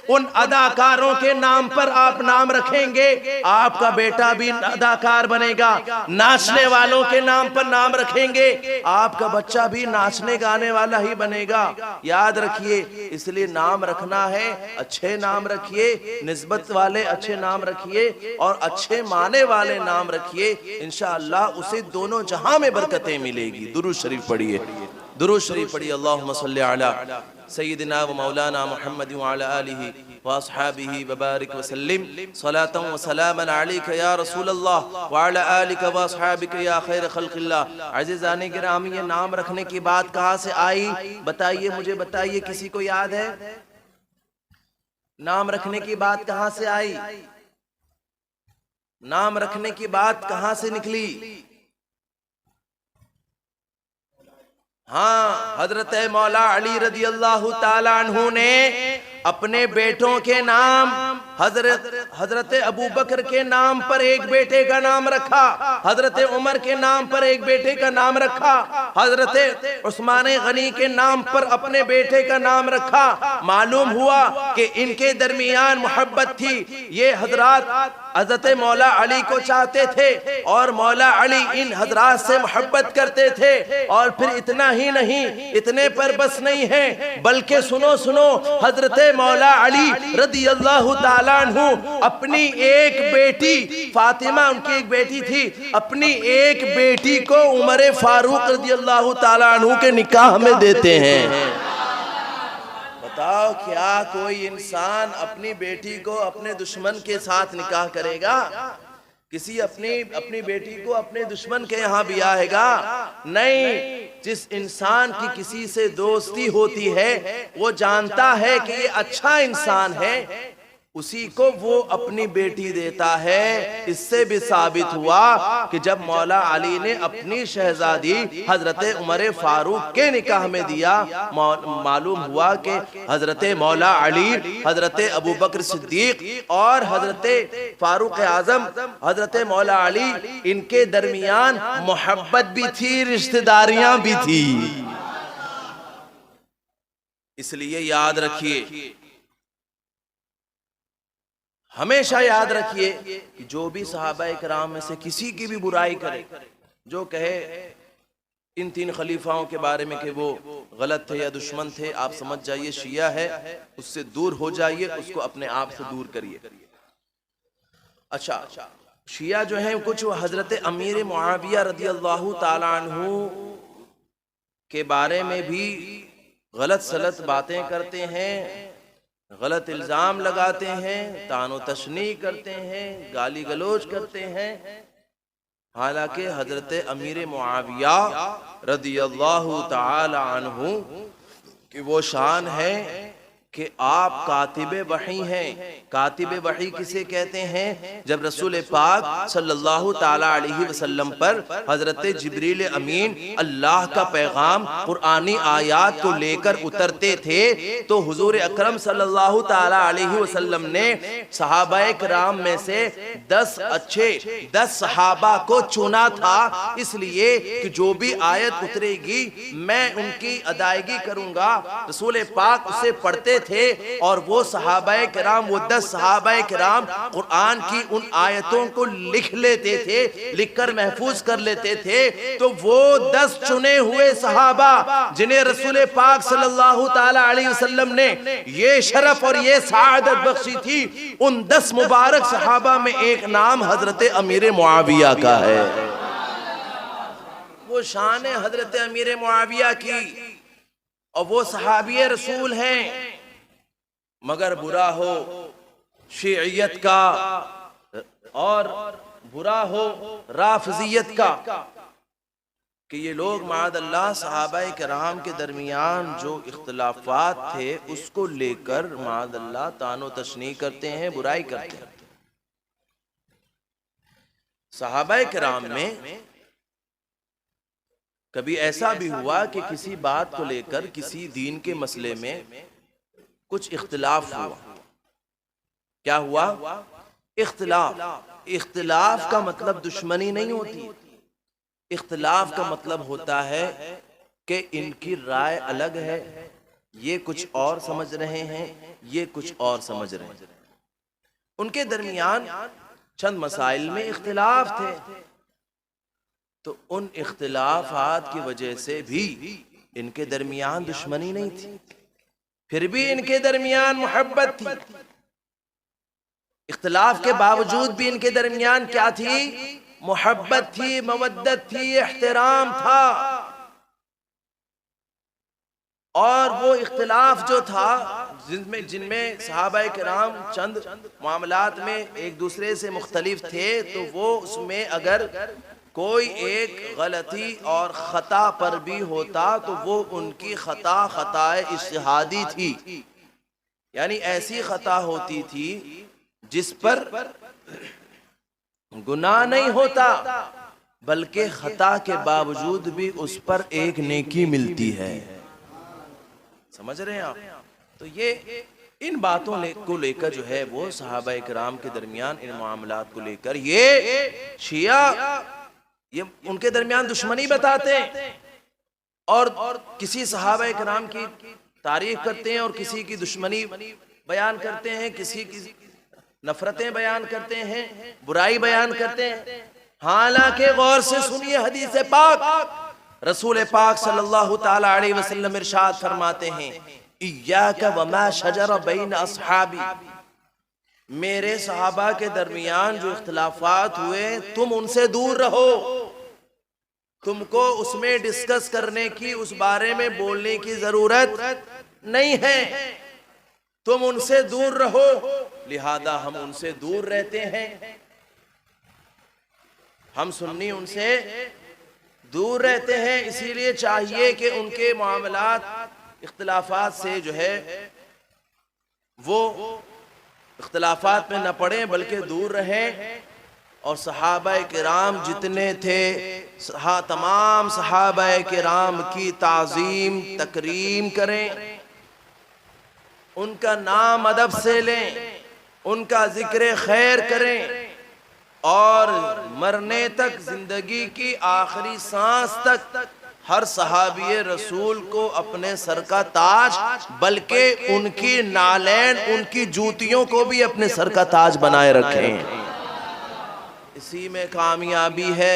उन अदाकारों के नाम पर आप नाम रखेंगे, आपका बेटा भी अदाकार बनेगा। नाचने वालों के नाम पर नाम रखेंगे, आपका बच्चा भी नाचने गाने वाला ही बनेगा। याद रखिए, इसलिए नाम रखना है, अच्छे नाम रखिए, निस्बत वाले अच्छे नाम रखिए और अच्छे माने वाले नाम रखिए। इंशाअल्लाह उसे दोनों जहां में बरकतें मिलेगी। दुरूद शरीफ पढ़िए, दुरूद शरीफ पढ़िए। अल्लाहुम्मा सल्ली अला सय्यिदिना व मौलाना मुहम्मद व अला आलिहि व अस्हाबिहि व बारिक व सल्लिम सलातन व सलामन अलैका या रसूल अल्लाह व अला आलिका व अस्हाबिका या खैर खल्क़िल्लाह। अज़ीज़ाने गिरामी, ये नाम रखने की बात कहाँ से आई बताइए, मुझे बताइए, किसी को याद है? नाम रखने की बात कहाँ से आई? नाम रखने की बात कहां से निकली? हाँ, हजरत मौला अली रदी अल्लाह ताला अन्हु ने अपने बेटों के नाम हजरत अबू बकर के नाम पर एक बेटे का नाम रखा, हजरत उमर के नाम पर एक बेटे का नाम रखा, हजरत उस्मान गनी के नाम पर अपने बेटे का नाम रखा। मालूम हुआ कि इनके दरमियान मोहब्बत थी। ये हजरात हजरत मौला अली को चाहते थे और मौला अली इन हजरात से मोहब्बत करते थे। और फिर इतना ही नहीं, इतने पर बस नहीं है, बल्कि सुनो सुनो, हजरत मौला अली रदी अल्लाह ताला अन्हु अपनी एक बेटी फातिमा, उनकी एक बेटी थी, अपनी एक बेटी को उमर फारूक रदी अल्लाह ताला अन्हु के निकाह में देते हैं। बताओ, क्या कोई इंसान अपनी बेटी को अपने दुश्मन के साथ निकाह करेगा? किसी अपनी बेटी को अपने दुश्मन के यहाँ ब्याहेगा? नहीं। जिस इंसान की किसी से दोस्ती होती है, वो जानता है कि ये अच्छा इंसान है, उसी को वो अपनी बेटी देता है। इससे भी साबित हुआ कि जब मौला अली ने अपनी शहजादी हजरत उमर फारूक के निकाह में दिया, मालूम हुआ कि हजरत मौला अली, हजरत अबू बकर सिद्दीक और हजरत फारूक आजम हजरत मौला अली, इनके दरमियान मोहब्बत भी थी, रिश्तेदारियां भी थी। इसलिए याद रखिए, हमेशा याद रखिए कि जो भी सहाबाए किराम में से किसी की भी बुराई करे, जो कहे इन तीन खलीफाओं के बारे में कि वो गलत थे या दुश्मन थे, आप समझ जाइए शिया है, उससे दूर हो जाइए, उसको अपने आप से दूर करिए। अच्छा, शिया जो है कुछ हजरत अमीर मुआविया रदी अल्लाह ताला अन्हु के बारे में भी गलत सलत बातें करते हैं, गलत इल्जाम लगाते हैं, तानो तशनी करते हैं, गाली गलोच करते हैं। हालांकि हजरत अमीर मुआविया रदी अल्लाह ताला अन्हु की वो शान है कि आप कातिबे वही हैं। कातिबे वही किसे कहते हैं? जब रसूल पाक सल्लल्लाहु ताला अलैहि वसल्लम पर हजरत जिब्रील अमीन अल्लाह का पैगाम कुरानी आयात को लेकर उतरते थे, तो हुजूर अकरम सल्लल्लाहु ताला अलैहि वसल्लम ने सहाबाए किराम में से 10 सहाबा को चुना था, इसलिए कि जो भी आयत उतरेगी मैं उनकी अदायगी करूंगा। रसूल पाक उसे पढ़ते थे और वो सहाबाए किराम, वो 10 सहाबाए किराम कुरान की उन आयतों को लिख लेते थे, लिखकर महफूज कर लेते थे। तो वो 10 चुने हुए सहाबा जिन्हें रसूल पाक सल्लल्लाहु ताला अलैहि वसल्लम ने ये शरफ और ये सआदत बख्शी थी, उन 10 मुबारक सहाबा में एक नाम हजरत अमीर मुआविया का है। वो शान है हजरत अमीर मुआविया की, और वो सहाबी रसूल हैं। मगर बुरा हो शियत का और बुरा हो राफजियत का कि ये लोग माअल्लाह सहाबाए किराम के दरमियान जो इख्तिलाफात थे उसको लेकर माअल्लाह तानो तशनी करते हैं, बुराई करते हैं। सहाबाए किराम में कभी ऐसा भी हुआ कि किसी बात को लेकर, किसी दीन के मसले में कुछ इख्तिलाफ हुआ। क्या हुआ? इख्तिलाफ का मतलब दुश्मनी नहीं होती। इख्तिलाफ का मतलब होता है कि इनकी राय अलग है, ये कुछ और समझ रहे हैं, ये कुछ और समझ रहे हैं। उनके दरमियान चंद मसाइल में इख्तिलाफ थे, तो उन इख्तिलाफात की वजह से भी इनके दरमियान दुश्मनी नहीं थी, फिर भी इनके दरमियान मोहब्बत थी। इख्तिलाफ के बावजूद भी इनके दरमियान क्या थी? मोहब्बत थी, मवद्दत थी, एहतराम था। और वो इख्तिलाफ जो था जिनमें सहाबाए किराम चंद मामलात में एक दूसरे से मुख्तलिफ थे, तो वो उसमें अगर कोई एक गलती और खता पर भी होता तो वो उनकी खताए इज्तिहादी थी, यानी ऐसी खता होती थी जिस पर गुनाह नहीं होता, बल्कि खता के बावजूद भी उस पर एक नेकी मिलती है। समझ रहे हैं आप? तो ये इन बातों को लेकर जो है वो सहाबाए किराम के दरमियान इन मामलात को लेकर ये शिया ये उनके दरमियान दुश्मनी बताते हैं और किसी सहाबाए किराम की तारीफ करते हैं और किसी की दुश्मनी बयान करते हैं, किसी की नफरतें बयान करते हैं, बुराई बयान करते हैं। हालांकि गौर से सुनिए हदीस पाक, रसूल पाक सल्लल्लाहु ताला अलैहि वसल्लम इरशाद फरमाते हैं, इय्याका वमा शजर बैन अस्हाबी, मेरे सहाबा के दरमियान जो इख्तिलाफात हुए तुम उनसे दूर रहो, तुमको उसमें डिस्कस करने की, उस बारे में बोलने की जरूरत नहीं है, तुम उनसे दूर रहो। लिहाजा हम उनसे दूर रहते हैं, हम सुन्नी उनसे दूर रहते हैं। इसीलिए चाहिए कि उनके मामलात इख्तिलाफात से जो है वो इख्तिलाफात में न पड़े बल्कि दूर रहें। और सहाबाए किराम जितने थे, तमाम सहाबाए किराम की ताज़ीम तकरीम करें, उनका नाम अदब से लें, उनका जिक्र खैर करें और मरने तक, जिंदगी की आखिरी सांस तक हर सहाबी रसूल को अपने सर का ताज, बल्कि उनकी नालैन, उनकी जूतियों को भी अपने सर का ताज बनाए रखें। इसी में कामयाबी है,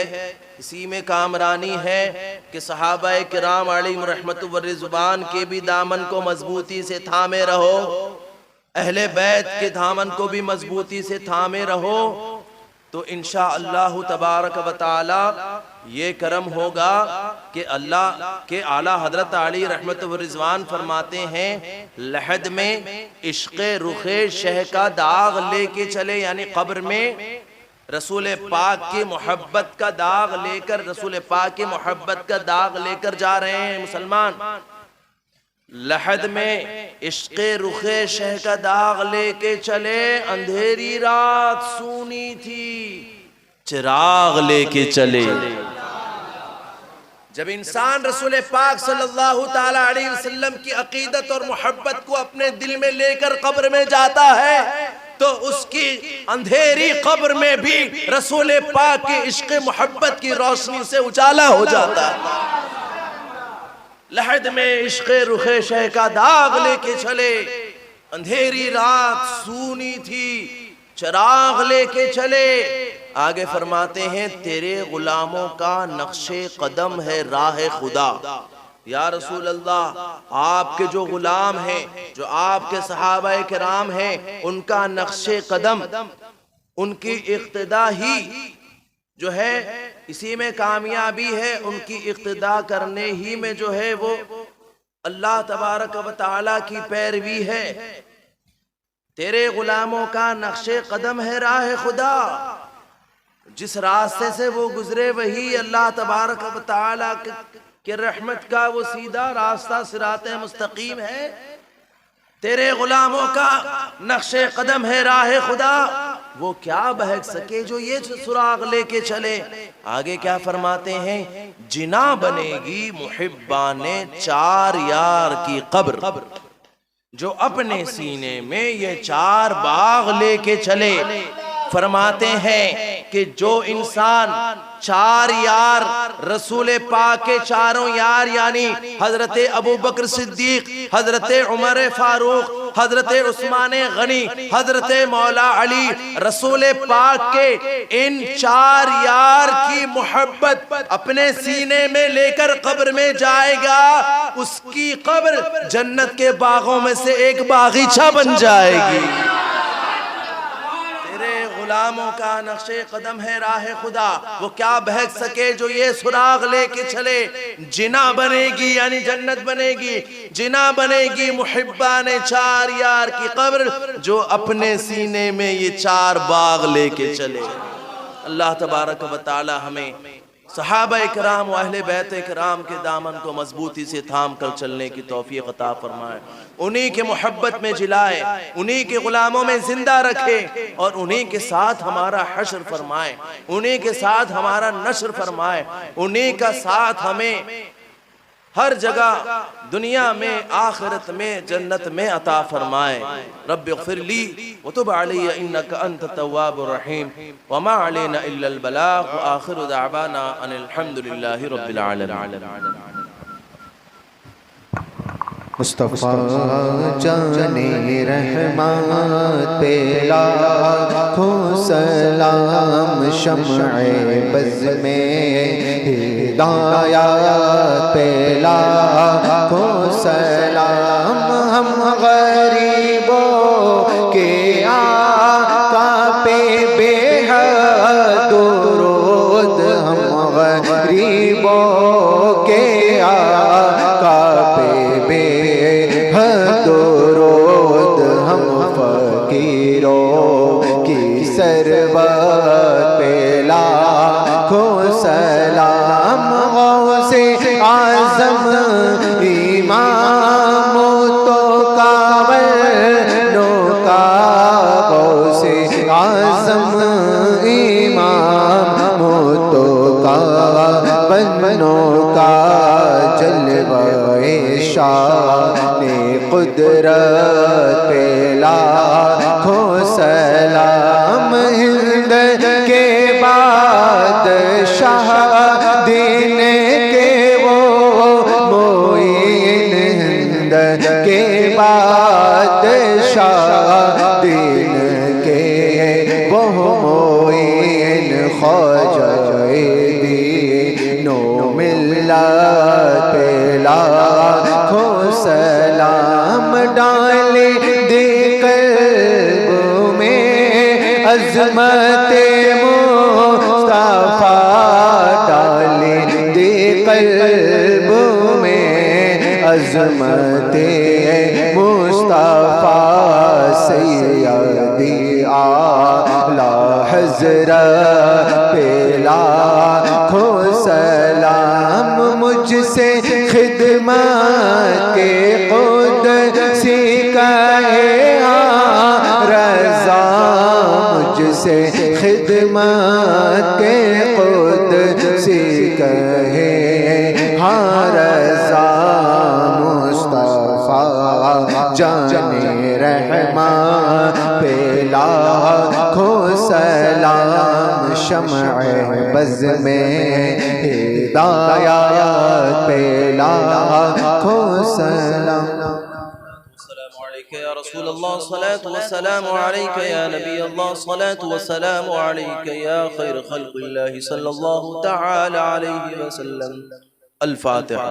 इसी में कामरानी है कि सहाबाए किराम अलैहिम रहमतु व रिज़वान के भी दामन को मजबूती से थामे रहो, अहले बैत के दामन को भी मजबूती से थामे रहो, तो इंशाअल्लाह तबारक व तआला ये करम होगा कि अल्लाह के आला हजरत अली रहमत व रिज़वान फरमाते हैं, लहद में इश्क़े रुखे शह का दाग लेके चले, यानी कब्र में रसूल पाक की मोहब्बत का दाग लेकर, रसूल पाक की मोहब्बत का दाग लेकर जा रहे हैं मुसलमान। लहद में इश्क़े रुखे शह का दाग लेके चले, अंधेरी रात सूनी थी, चिराग लेके चले। जब इंसान रसूल पाक सल्लल्लाहु ताला अलैहि वसल्लम की अकीदत और मोहब्बत को अपने दिल में लेकर कब्र में जाता है, तो उसकी अंधेरी कब्र में भी रसूल पाक की इश्क़ मोहब्बत की रोशनी से उजाला हो जाता है। लहद में इश्क़े रुखे शह का दाग लेके चले, अंधेरी रात सूनी थी, चिराग लेके चले। आगे फरमाते हैं, तेरे गुलामों का नक्शे कदम है राह खुदा। या रसूल अल्लाह, आपके जो गुलाम हैं, जो आपके सहाबाए किराम हैं, उनका नक्शे कदम, उनकी इक्तिदा ही जो है इसी में कामयाबी है, उनकी इक्तिदा करने ही में जो है वो अल्लाह तबारक व तआला की पैरवी है। तेरे गुलामों का नक्शे कदम है राह खुदा, जिस रास्ते से वो गुजरे वही अल्लाह तबारक व तआला के रहमत का वो सीधा रास्ता सिराते मुस्तकीम है। तेरे गुलामों का नक्शे कदम है राह खुदा, वो क्या बहक सके जो ये सुराग लेके चले। आगे क्या फरमाते हैं, जिना बनेगी मुहिब्बाने चार यार की कब्र, जो अपने सीने में ये चार बाग लेके चले। फरमाते हैं कि जो इंसान चार यार रसूल पाक के चारों यार यानी हजरत अबू बकर सिद्दीक, हजरत उमर फारूक, हजरत उस्मान गनी, हजरत मौला अली, रसूल पाक के इन चार यार की मोहब्बत अपने सीने में लेकर कब्र में जाएगा, उसकी कब्र जन्नत के बागों में से एक बागीचा बन जाएगी। गुलामों का नक्शे कदम है राह खुदा, वो क्या बहक सके जो ये सुराग लेके चले। जिना बनेगी यानी जन्नत बनेगी, जिना बनेगी मुहिब्बा ने चार यार की कब्र जो अपने सीने में ये चार बाग लेके चले। अल्लाह तबारक व तआला हमें सहाबा इकराम व अहले बैत इकराम के दामन को मजबूती से थाम कर चलने की तौफीक अता फरमाए, उन्हीं के मोहब्बत में जिलाए, उन्हीं के गुलामों में जिंदा रखे और उन्हीं के साथ हमारा हश्र फरमाए, उन्हीं के साथ हमारा नश्र फरमाए, उन्हीं का साथ हमें हर जगह दुनिया में आखिरत में जन्नत में अता फरमाए। रब्बिग़फिरली व तुब अलैया इन्नका अंत तव्वाबुर रहीम व मा अलैना इल्लल बलाग व आखिरु दअवाना अनिल हम्दुलिल्लाहि रब्बिल आलमीन। मुस्तफ़ा जाने रहमत पे लाखों सलाम, शम्अए बज़ में हिदायत पे लाखों सलाम। हम गरीबों के आका पे बेहद दुरूद, हम गरीबों के आका पे बेहद दुरूद, हम फकीरों की सरबत पे लाखों सलाम। गौसे आज़म इमाम तो कावनो का, गौसे आज़म इमाम तो कावनो का, जलवाए शाने कुदरत पे लाखों सलाम। हिंद के बादशाह दिन के वो मोइन, हिंद के बादशाह दिन के वो मोइन, ख्वाजाए दीनो मिल्लत पे लाखों सलाम। डाले दे कल्ब में अज़मते मुस्तफ़ा, डाले दे कल्ब में अज़मते मुस्तफ़ा। सैयदी आला हज़रत पे लाखों सलाम। मुझसे खिदमत के खुद सिखाए रज़ा, मुझसे खिदमत के खुद सिखाए रज़ा। मुस्तफ़ा जाने रहमत पे लाखों सलाम। शम्अए बज़ में हिदायत पे लाखों सलाम। या रसूल अल्लाह सलातु व सलामु अलैका या नबी अल्लाह सलातु व सलामु अलैका या खैर खल्क़िल्लाह सल्लल्लाहु तआला अलैहि वसल्लम। अल फातिहा।